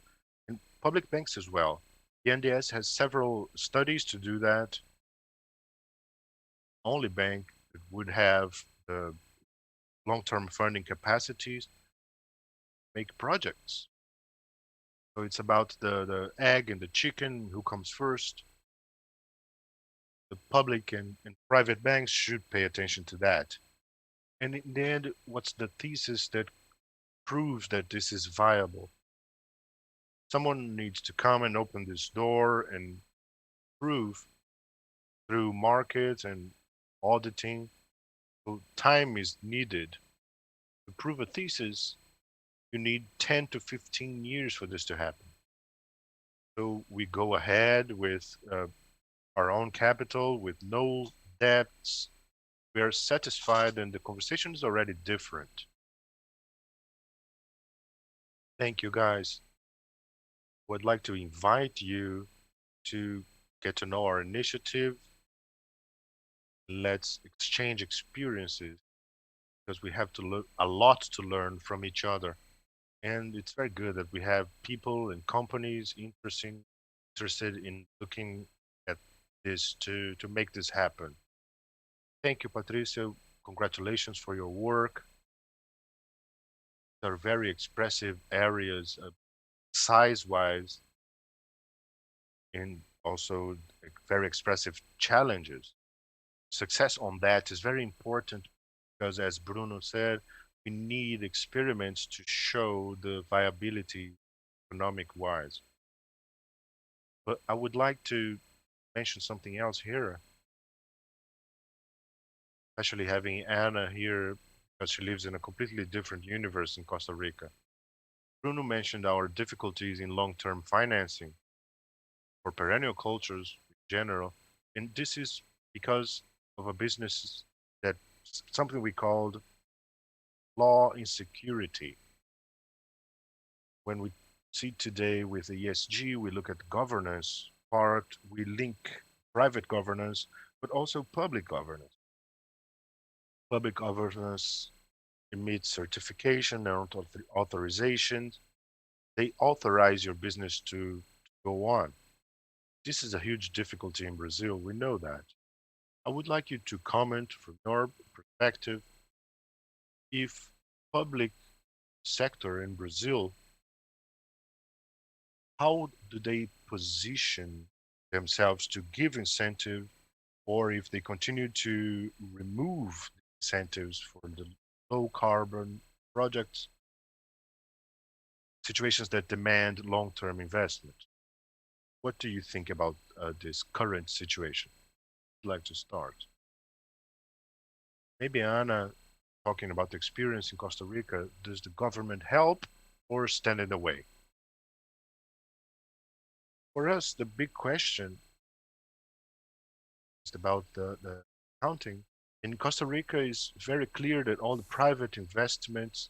And public banks as well. The NDS has several studies to do that. Only bank that would have the long-term funding capacities make projects. So it's about the egg and the chicken, who comes first. The public and private banks should pay attention to that. And in the end, what's the thesis that proves that this is viable? Someone needs to come and open this door and prove through markets and auditing. So time is needed. To prove a thesis, you need 10 to 15 years for this to happen. So we go ahead with our own capital with no debts. We are satisfied, and the conversation is already different. Thank you, guys. Would like to invite you to get to know our initiative. Let's exchange experiences because we have to learn a lot to learn from each other. And it's very good that we have people and companies interested in looking at this to make this happen. Thank you, Patricia. Congratulations for your work. They're very expressive areas, size-wise, and also very expressive challenges. Success on that is very important because, as Bruno said, we need experiments to show the viability economic-wise. But I would like to mention something else here, especially having Anna here because she lives in a completely different universe in Costa Rica. Bruno mentioned our difficulties in long-term financing for perennial cultures in general, and this is because of a business that something we called law insecurity. When we see today with ESG, we look at governance part, we link private governance, but also public governance. Public governance emits certification and authorization. They authorize your business to go on. This is a huge difficulty in Brazil. We know that. I would like you to comment from your perspective if public sector in Brazil, how do they position themselves to give incentive, or if they continue to remove incentives for the low carbon projects, situations that demand long-term investment. What do you think about this current situation? I'd like to start. Maybe Anna, talking about the experience in Costa Rica, does the government help or stand in the way? For us, the big question is about the accounting. In Costa Rica, it's very clear that all the private investments,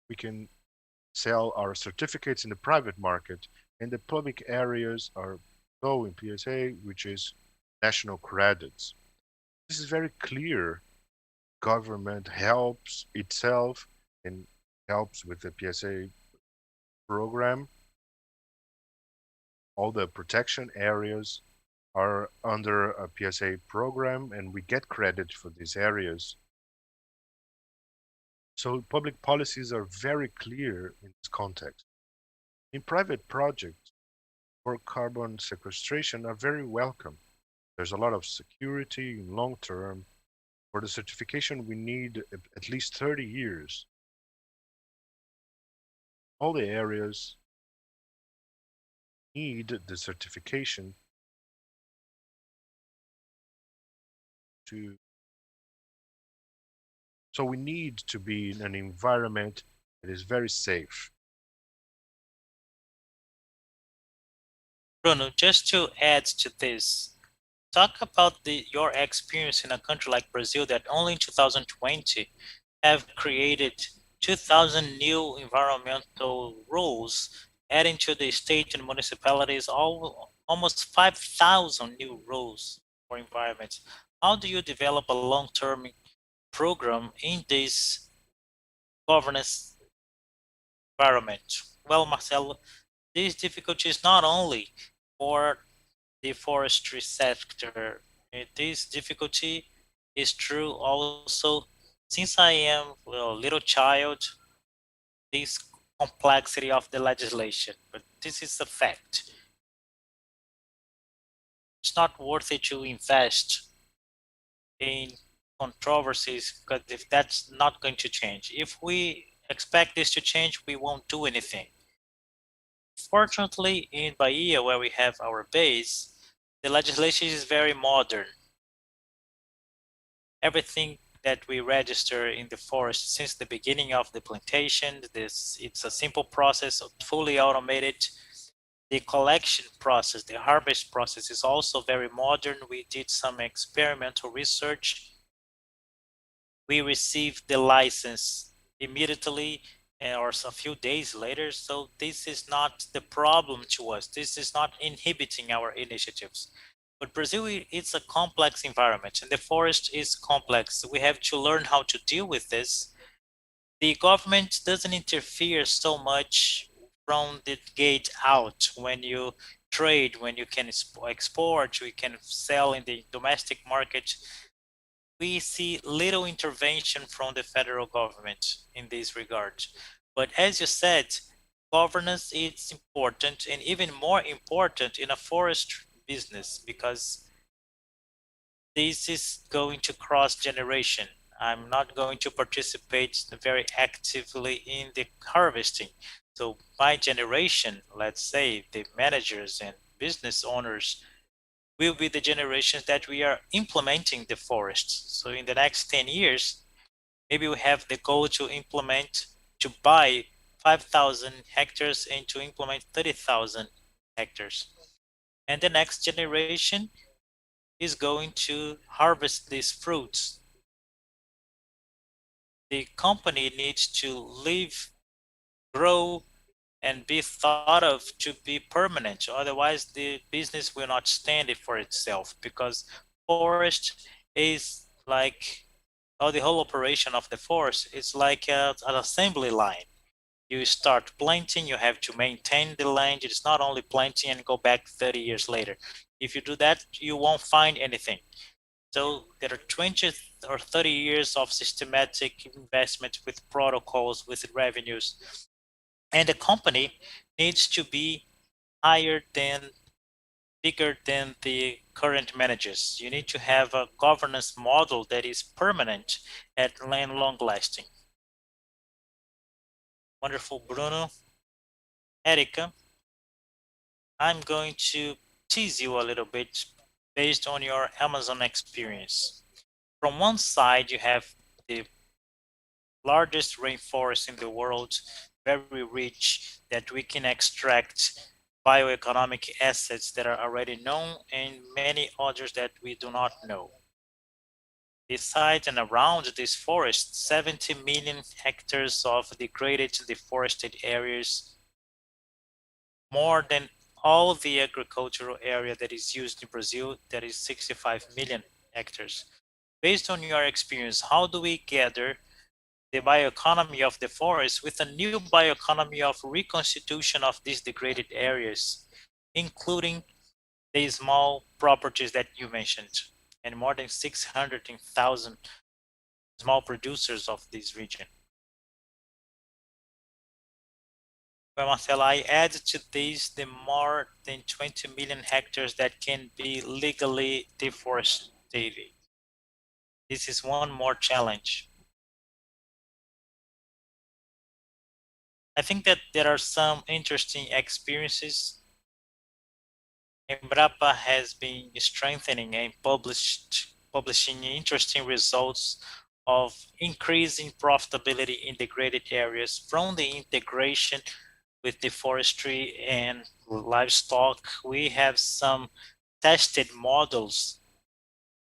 we can sell our certificates in the private market, and the public areas are low in PSA, which is national credits. This is very clear. Government helps itself and helps with the PSA program. All the protection areas are under a PSA program, and we get credit for these areas. So public policies are very clear in this context. In private projects, for carbon sequestration are very welcome. There's a lot of security in long term. For the certification, we need at least 30 years. All the areas need the certification to. So we need to be in an environment that is very safe. Bruno, just to add to this, talk about your experience in a country like Brazil that only in 2020 have created 2,000 new environmental rules, adding to the state and municipalities almost 5,000 new rules for environment. How do you develop a long-term program in this governance environment? Well, Marcelo, this difficulty is not only for the forestry sector. This difficulty is true also since I am a little child, this complexity of the legislation, but this is a fact. It's not worth it to invest in controversies because if that's not going to change, if we expect this to change, we won't do anything. Fortunately, in Bahia, where we have our base, the legislation is very modern. Everything that we register in the forest since the beginning of the plantation, it's a simple process, fully automated. The collection process, the harvest process is also very modern. We did some experimental research. We received the license immediately or a few days later. So this is not the problem to us. This is not inhibiting our initiatives. But Brazil, it's a complex environment and the forest is complex. We have to learn how to deal with this. The government doesn't interfere so much from the gate out when you trade, when you can export, we can sell in the domestic market. We see little intervention from the federal government in this regard. But as you said, governance is important and even more important in a forest business because this is going to cross generation. I'm not going to participate very actively in the harvesting. So my generation, let's say the managers and business owners will be the generations that we are implementing the forests. So in the next 10 years, maybe we have the goal to implement, to buy 5,000 hectares and to implement 30,000 hectares. And the next generation is going to harvest these fruits. The company needs to live, grow, and be thought of to be permanent. Otherwise, the business will not stand it for itself because forest is like, or the whole operation of the forest is like an assembly line. You start planting, you have to maintain the land. It's not only planting and go back 30 years later. If you do that, you won't find anything. So there are 20 or 30 years of systematic investment with protocols, with revenues. And the company needs to be higher than, bigger than the current managers. You need to have a governance model that is permanent and long lasting. Wonderful, Bruno. Erika, I'm going to tease you a little bit based on your Amazon experience. From one side, you have the largest rainforest in the world, very rich, that we can extract bioeconomic assets that are already known and many others that we do not know. Beside and around this forest, 70 million hectares of degraded deforested areas, more than all the agricultural area that is used in Brazil, that is 65 million hectares. Based on your experience, how do we gather the bioeconomy of the forest with a new bioeconomy of reconstitution of these degraded areas, including the small properties that you mentioned, and more than 600,000 small producers of this region? Well, Marcelo, I add to this the more than 20 million hectares that can be legally deforested. This is one more challenge. I think that there are some interesting experiences. Embrapa has been strengthening and publishing interesting results of increasing profitability in degraded areas from the integration with the forestry and livestock. We have some tested models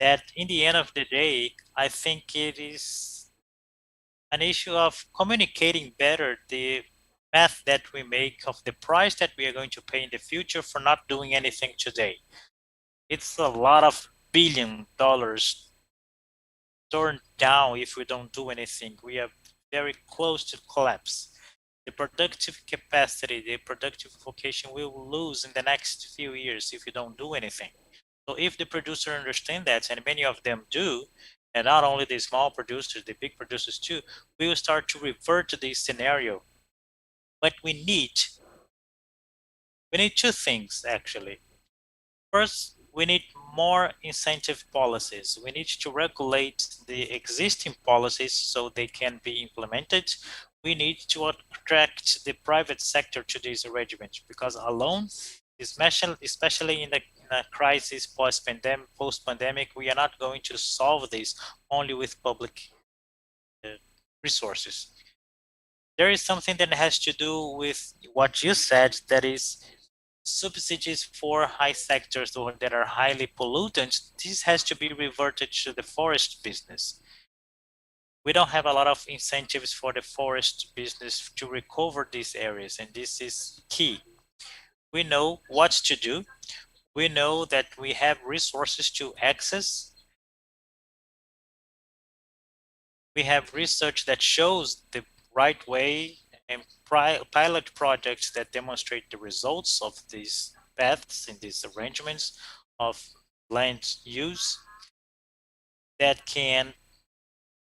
that in the end of the day, I think it is an issue of communicating better the math that we make of the price that we are going to pay in the future for not doing anything today. It's a lot of $1 billion turned down if we don't do anything. We are very close to collapse. The productive capacity, the productive vocation will lose in the next few years if you don't do anything. So if the producer understand that, and many of them do, and not only the small producers, the big producers too, we will start to revert to this scenario. But we need two things actually. First, we need more incentive policies. We need to regulate the existing policies so they can be implemented. we need to attract the private sector to these arrangements, because alone, especially in a crisis post-pandemic, we are not going to solve this only with public resources. There is something that has to do with what you said, that is subsidies for high sectors that are highly pollutant. This has to be reverted to the forest business. We don't have a lot of incentives for the forest business to recover these areas, and this is key. We know what to do. We know that we have resources to access. We have research that shows the right way and pilot projects that demonstrate the results of these paths and these arrangements of land use that can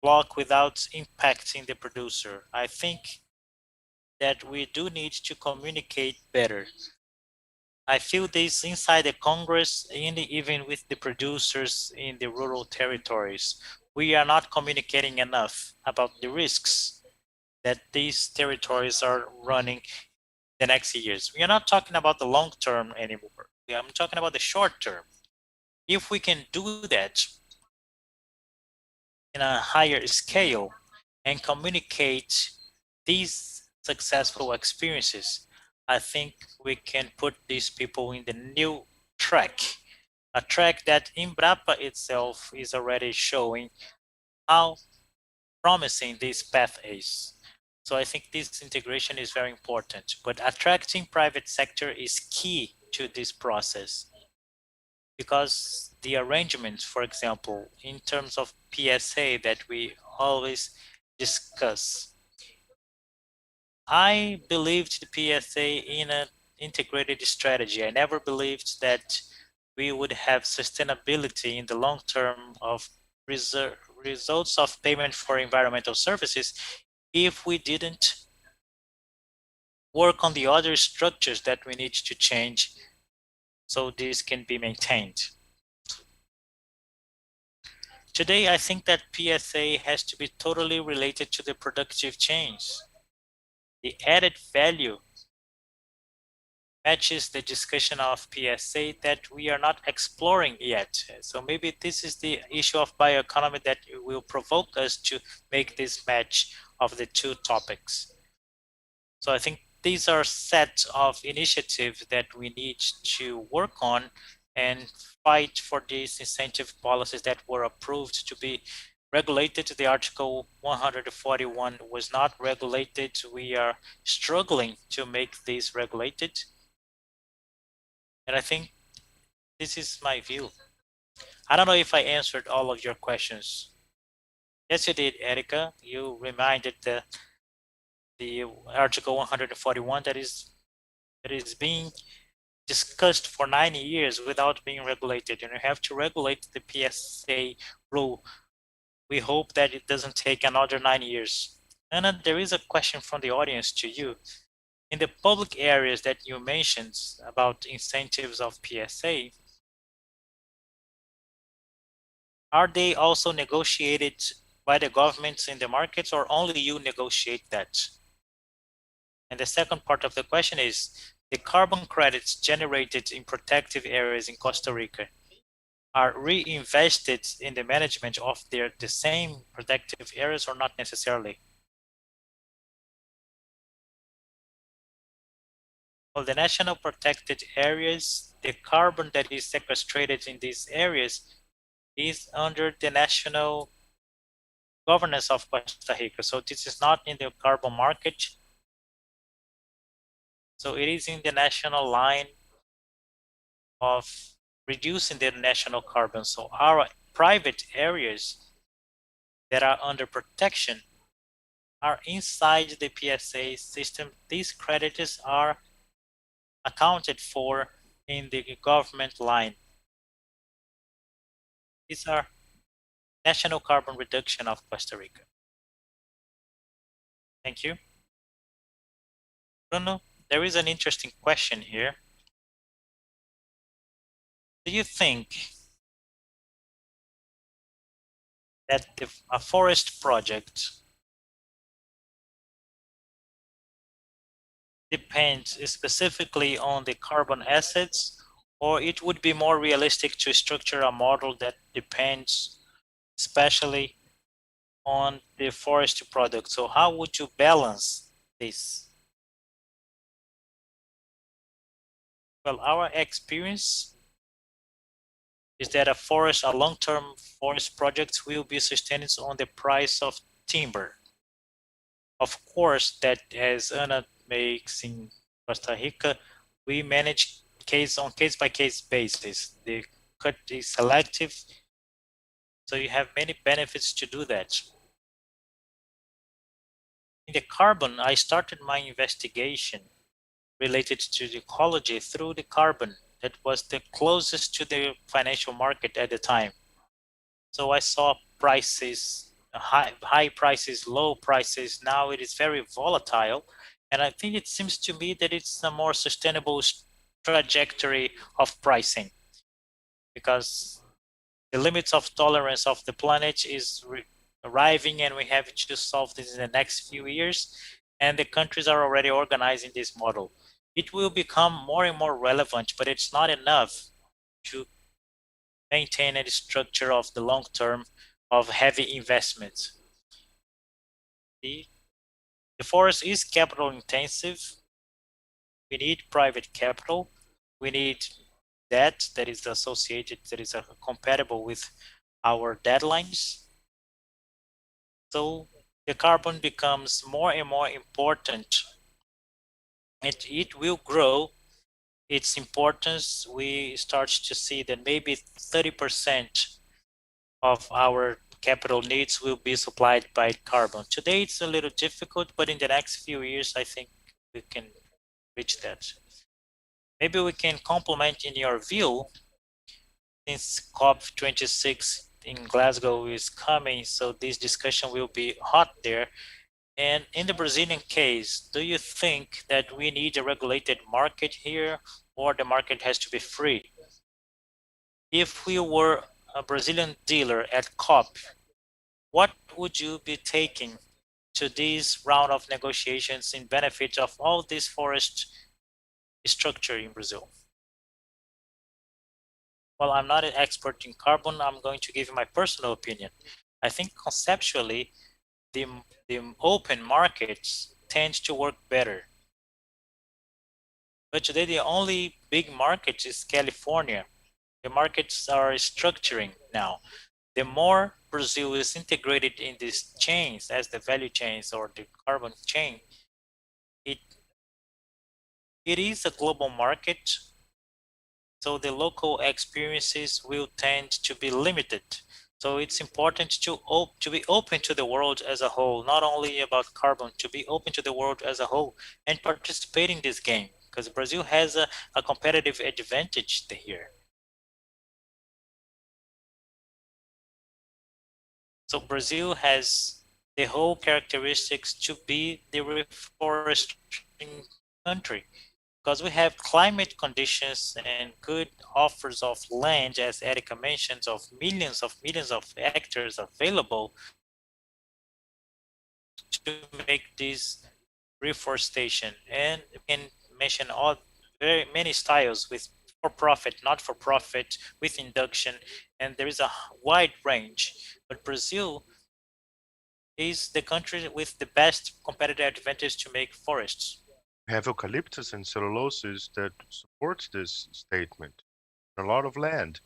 block without impacting the producer. I think that we do need to communicate better. I feel this inside the Congress and even with the producers in the rural territories. We are not communicating enough about the risks that these territories are running the next years. We are not talking about the long term anymore. I'm talking about the short term. If we can do that in a higher scale and communicate these successful experiences, I think we can put these people in the new track, a track that Embrapa itself is already showing how promising this path is. So I think this integration is very important, but attracting private sector is key to this process, because the arrangements, for example, in terms of PSA that we always discuss, I believed the PSA in an integrated strategy. I never believed that we would have sustainability in the long term of results of payment for environmental services if we didn't work on the other structures that we need to change so this can be maintained. Today, I think that PSA has to be totally related to the productive change. The added value matches the discussion of PSA that we are not exploring yet. So maybe this is the issue of bioeconomy that will provoke us to make this match of the two topics. So I think these are sets of initiatives that we need to work on and fight for these incentive policies that were approved to be regulated. The Article 141 was not regulated. We are struggling to make this regulated. And I think this is my view. I don't know if I answered all of your questions. Yes, you did, Erika. You reminded the Article 141 that is being discussed for 90 years without being regulated, and you have to regulate the PSA rule. We hope that it doesn't take another 9 years. And there is a question from the audience to you. In the public areas that you mentioned about incentives of PSA, are they also negotiated by the governments in the markets, or only you negotiate that? And the second part of the question is, the carbon credits generated in protective areas in Costa Rica are reinvested in the management of the same protective areas, or not necessarily? Well, the national protected areas, the carbon that is sequestrated in these areas is under the national governance of Costa Rica. So this is not in the carbon market. So it is in the national line of reducing the national carbon. So our private areas that are under protection are inside the PSA system. These credits are accounted for in the government line. These are national carbon reduction of Costa Rica. Thank you. Bruno, there is an interesting question here. Do you think that a forest project depends specifically on the carbon assets, or it would be more realistic to structure a model that depends especially on the forest product? So how would you balance this? Well, our experience is that a long-term forest project will be sustained on the price of timber. Of course, that as Ana makes in Costa Rica, we manage case on case by case basis. The cut is selective, so you have many benefits to do that. In the carbon, I started my investigation related to the ecology through the carbon that was the closest to the financial market at the time. So I saw prices, high prices, low prices. Now it is very volatile. And I think it seems to me that it's a more sustainable trajectory of pricing, because the limits of tolerance of the planet is arriving, and we have to solve this in the next few years. And the countries are already organizing this model. It will become more and more relevant, but it's not enough to maintain a structure of the long term of heavy investments. The forest is capital intensive. We need private capital. We need debt that is associated, that is compatible with our deadlines. So the carbon becomes more and more important, and it will grow its importance. We start to see that maybe 30% of our capital needs will be supplied by carbon. Today it's a little difficult, but in the next few years, I think we can reach that. Maybe we can complement in your view, since COP26 in Glasgow is coming, so this discussion will be hot there. And in the Brazilian case, do you think that we need a regulated market here, or the market has to be free? If we were a Brazilian dealer at COP, what would you be taking to this round of negotiations in benefit of all this forest structure in Brazil? Well, I'm not an expert in carbon. I'm going to give you my personal opinion. I think conceptually, the open markets tend to work better. But today, the only big market is California. The markets are structuring now. The more Brazil is integrated in these chains, as the value chains or the carbon chain, it is a global market, so the local experiences will tend to be limited. So it's important to be open to the world as a whole, not only about carbon, to be open to the world as a whole and participate in this game, because Brazil has a competitive advantage here. So Brazil has the whole characteristics to be the reforesting country, because we have climate conditions and good offers of land, as Erika mentions, of millions of hectares available to make this reforestation. And we can mention all very many styles, with for profit, not for profit, with induction, and there is a wide range. But Brazil is the country with the best competitive advantage to make forests. We have eucalyptus and celluloses that supports this statement. A lot of land.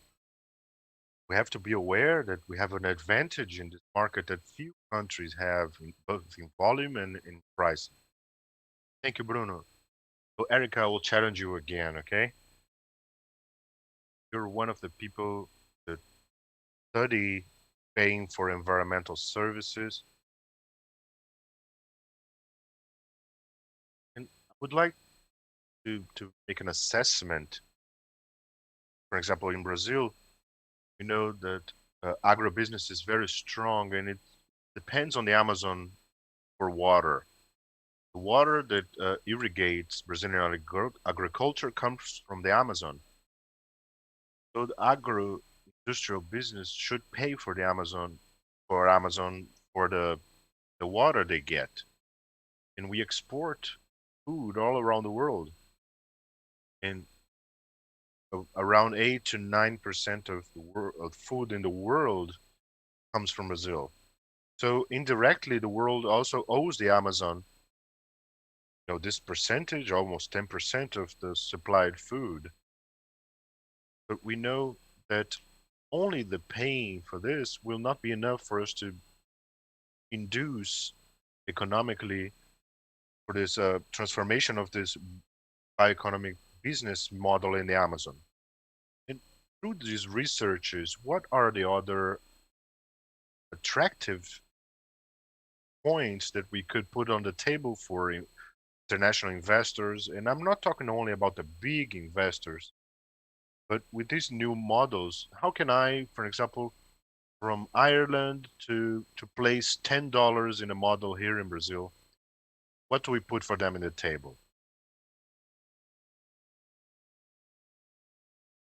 We have to be aware that we have an advantage in this market that few countries have, both in volume and in pricing. Thank you, Bruno. So, Erika, I will challenge you again, okay? You're one of the people that study paying for environmental services. And I would like to make an assessment. For example, in Brazil, we know that agribusiness is very strong, and it depends on the Amazon for water. The water that irrigates Brazilian agriculture comes from the Amazon. So the agro-industrial business should pay for the Amazon for the water they get. And we export food all around the world, and around 8 to 9% of the of food in the world comes from Brazil. So indirectly, the world also owes the Amazon, this percentage, almost 10% of the supplied food. But we know that only the paying for this will not be enough for us to induce economically for this transformation of this bioeconomic business model in the Amazon. And through these researches, what are the other attractive points that we could put on the table for international investors? And I'm not talking only about the big investors, but with these new models, how can I, for example, from Ireland to place $10 in a model here in Brazil, what do we put for them in the table?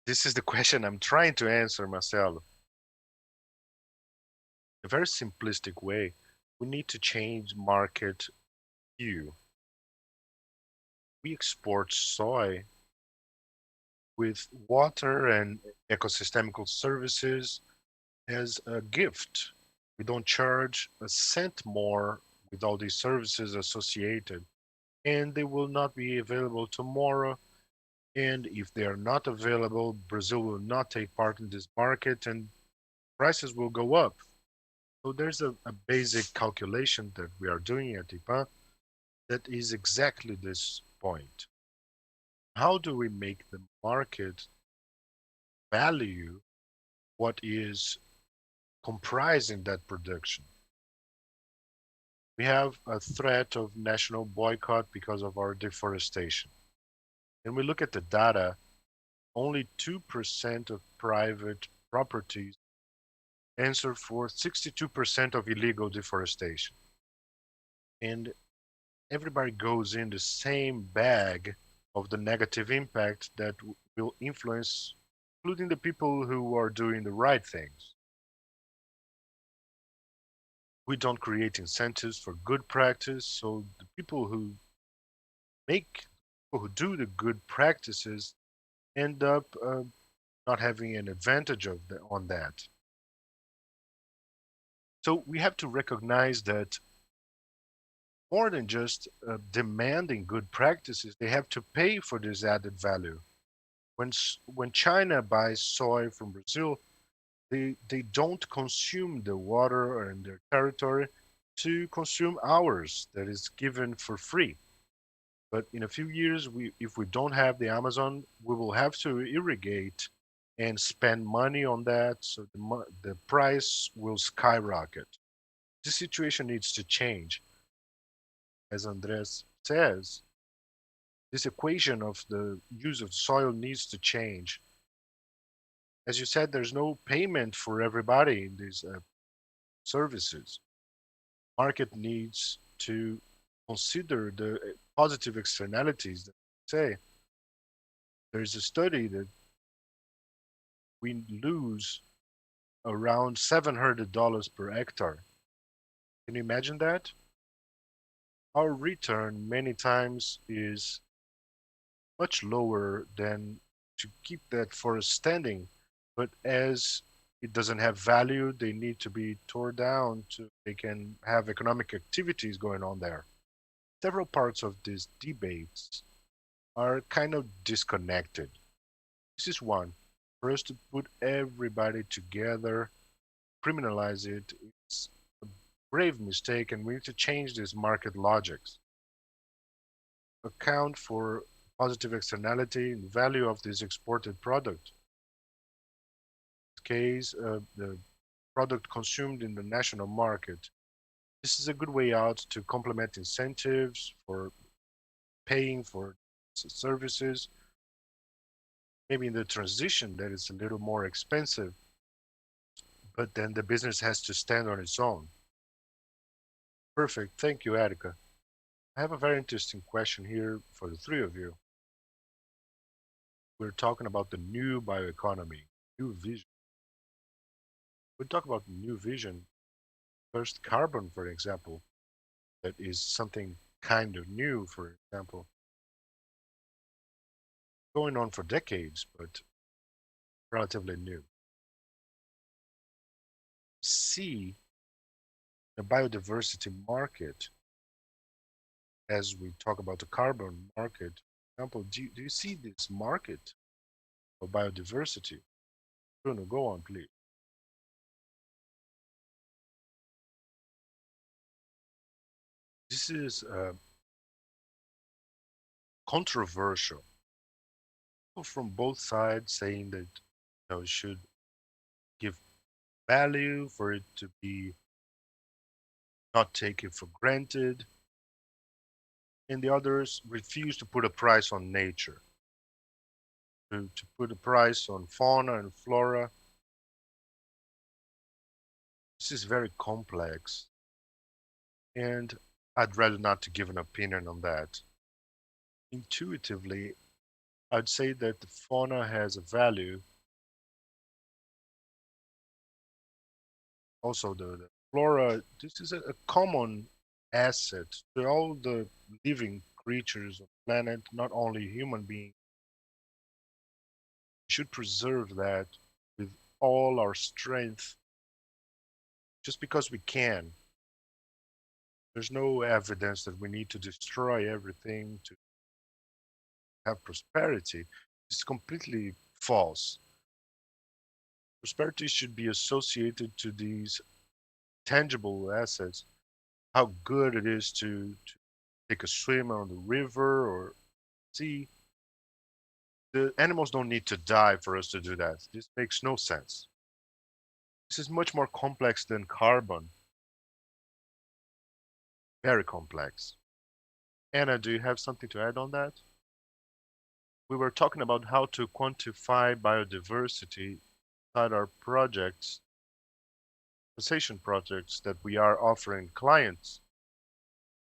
This is the question I'm trying to answer, Marcello. A very simplistic way, we need to change market view. We export soy with water and ecosystemical services as a gift. We don't charge a cent more with all these services associated, and they will not be available tomorrow. And if they are not available, Brazil will not take part in this market and prices will go up. So there's a basic calculation that we are doing at IPA that is exactly this point. How do we make the market value what is comprised in that production? We have a threat of national boycott because of our deforestation. And we look at the data, only 2% of private properties answer for 62% of illegal deforestation. And everybody goes in the same bag of the negative impact that will influence, including the people who are doing the right things. We don't create incentives for good practice, so the people who who do the good practices end up not having an advantage on that. So we have to recognize that more than just demanding good practices, they have to pay for this added value. When China buys soy from Brazil, they don't consume the water in their territory to consume ours that is given for free. But in a few years, if we don't have the Amazon, we will have to irrigate and spend money on that, so the price will skyrocket. This situation needs to change. As Andres says, this equation of the use of soil needs to change. As you said, there's no payment for everybody in these services. Market needs to consider the positive externalities. That say, there's a study that we lose around $700 per hectare. Can you imagine that? Our return many times is much lower than to keep that forest standing. But as it doesn't have value, they need to be torn down so they can have economic activities going on there. Several parts of these debates are kind of disconnected. This is one. For us to put everybody together, criminalize it, it's a grave mistake, and we need to change these market logics. Account for positive externality and value of this exported product. In this case, the product consumed in the national market. This is a good way out to complement incentives for paying for services. Maybe in the transition that is a little more expensive, but then the business has to stand on its own. Perfect. Thank you, Erika. I have a very interesting question here for the three of you. We're talking about the new bioeconomy, new vision. We talk about new vision. First, carbon, for example, that is something kind of new, for example, going on for decades, but relatively new. See the biodiversity market as we talk about the carbon market. For example, do you see this market of biodiversity? Bruno, go on, please. This is controversial from both sides, saying that should give value for it to be not taken for granted, and the others refuse to put a price on nature, to put a price on fauna and flora. This is very complex, and I'd rather not to give an opinion on that. Intuitively, I'd say that the fauna has a value. Also, the flora, this is a common asset to all the living creatures of the planet, not only human beings. We should preserve that with all our strength just because we can. There's no evidence that we need to destroy everything to have prosperity. It's completely false. Prosperity should be associated to these tangible assets, how good it is to take a swim on the river or sea. The animals don't need to die for us to do that. This makes no sense. This is much more complex than carbon. Very complex. Anna, do you have something to add on that? We were talking about how to quantify biodiversity inside our projects, compensation projects that we are offering clients.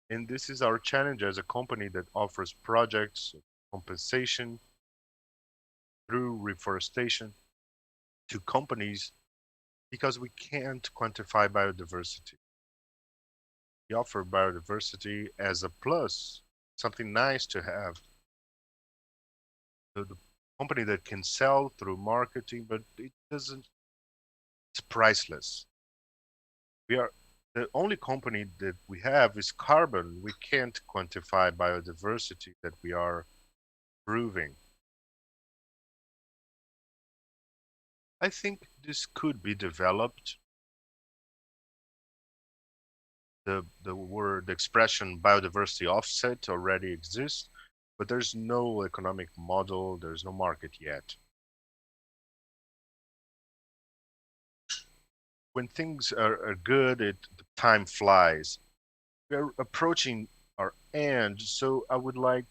And this is our challenge as a company that offers projects, compensation through reforestation to companies because we can't quantify biodiversity. We offer biodiversity as a plus, something nice to have. The company that can sell through marketing, but it doesn't, it's priceless. We are the only company that we have is carbon. We can't quantify biodiversity that we are proving. I think this could be developed. The expression biodiversity offset already exists, but there's no economic model, there's no market yet. When things are good, the time flies. We're approaching our end, so I would like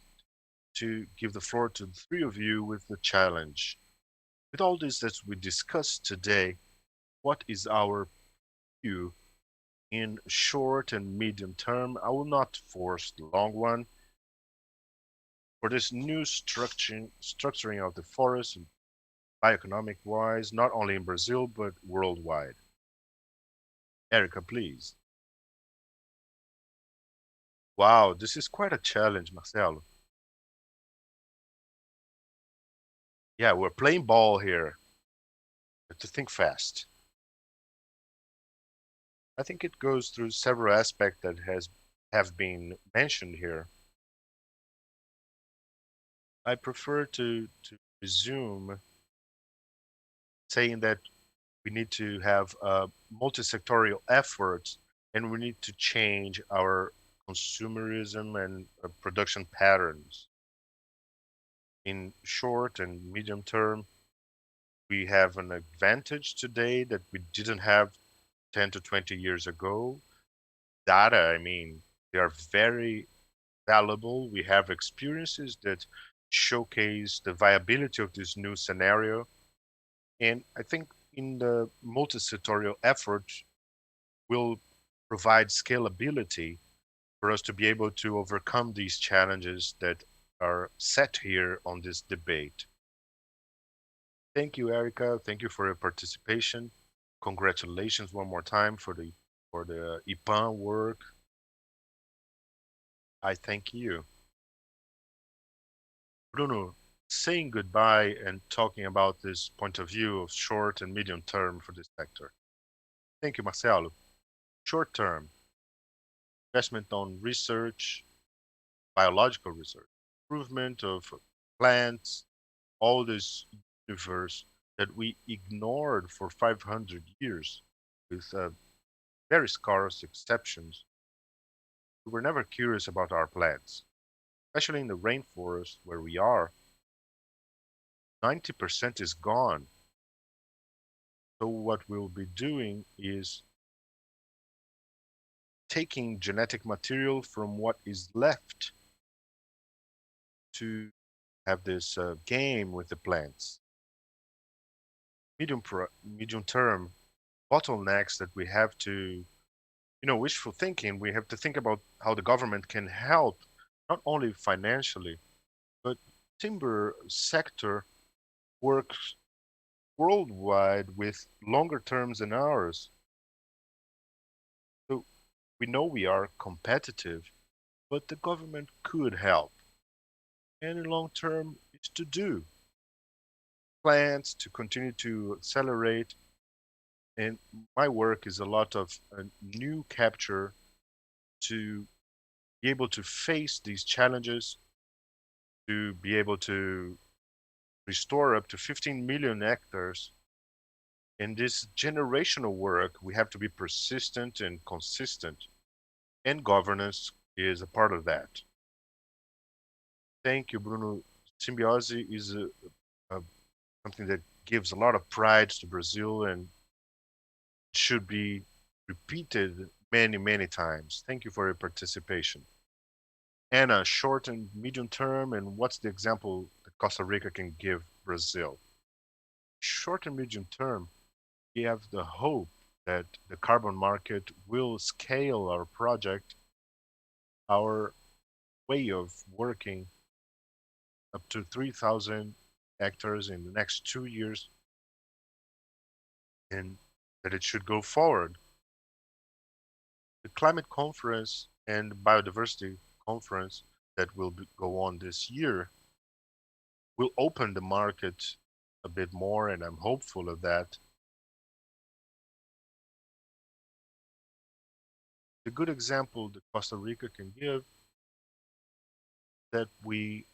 to give the floor to the three of you with the challenge. With all this that we discussed today, what is our view in short and medium term? I will not force the long one. For this new structuring of the forest, bioeconomic wise, not only in Brazil, but worldwide. Erika, please. Wow, this is quite a challenge, Marcelo. Yeah, we're playing ball here. Have to think fast. I think it goes through several aspects that have been mentioned here. I prefer to resume saying that we need to have a multi-sectorial effort and we need to change our consumerism and production patterns. In short and medium term, we have an advantage today that we didn't have 10 to 20 years ago. Data, I mean, they are very valuable. We have experiences that showcase the viability of this new scenario. And I think in the multi-sectorial effort will provide scalability for us to be able to overcome these challenges that are set here on this debate. Thank you, Erika. Thank you for your participation. Congratulations one more time for the IPAN work. I thank you. Bruno, saying goodbye and talking about this point of view of short and medium term for this sector. Thank you, Marcello. Short term, investment on research, biological research, improvement of plants, all this universe that we ignored for 500 years with very scarce exceptions. We were never curious about our plants, especially in the rainforest where we are. 90% is gone. So what we'll be doing is taking genetic material from what is left to have this game with the plants. Medium term bottlenecks that we have to, wishful thinking, we have to think about how the government can help, not only financially, but timber sector works worldwide with longer terms than ours. So we know we are competitive, but the government could help. And in long term, it's to do plans to continue to accelerate. And my work is a lot of new capture to be able to face these challenges, to be able to restore up to 15 million hectares. In this generational work, we have to be persistent and consistent, and governance is a part of that. Thank you, Bruno. Symbiosis is something that gives a lot of pride to Brazil and should be repeated many, many times. Thank you for your participation. Anna, short and medium term, and what's the example that Costa Rica can give Brazil? Short and medium term, we have the hope that the carbon market will scale our project, our way of working up to 3,000 hectares in the next 2 years, and that it should go forward. The climate conference and biodiversity conference that will go on this year will open the market a bit more, and I'm hopeful of that. The good example that Costa Rica can give that we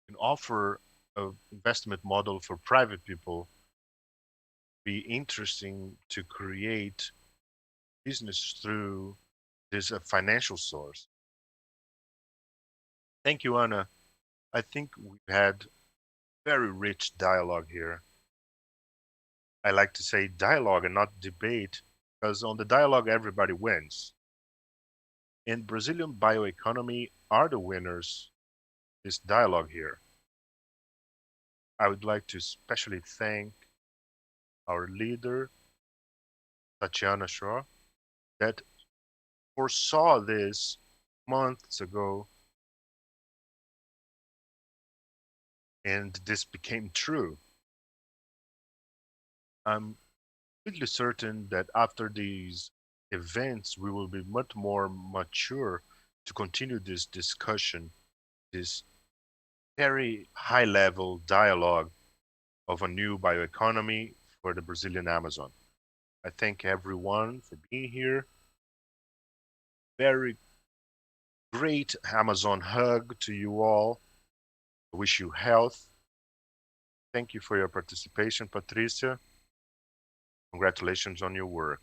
can offer an investment model for private people, be interesting to create business through this financial source. Thank you, Anna. I think we've had very rich dialogue here. I like to say dialogue and not debate, because on the dialogue, everybody wins. And Brazilian bioeconomy are the winners this dialogue here. I would like to especially thank our leader, Tatiana Shaw, that foresaw this months ago, and this became true. I'm completely certain that after these events, we will be much more mature to continue this discussion, this very high-level dialogue of a new bioeconomy for the Brazilian Amazon. I thank everyone for being here. Very great Amazon hug to you all. I wish you health. Thank you for your participation, Patricia. Congratulations on your work.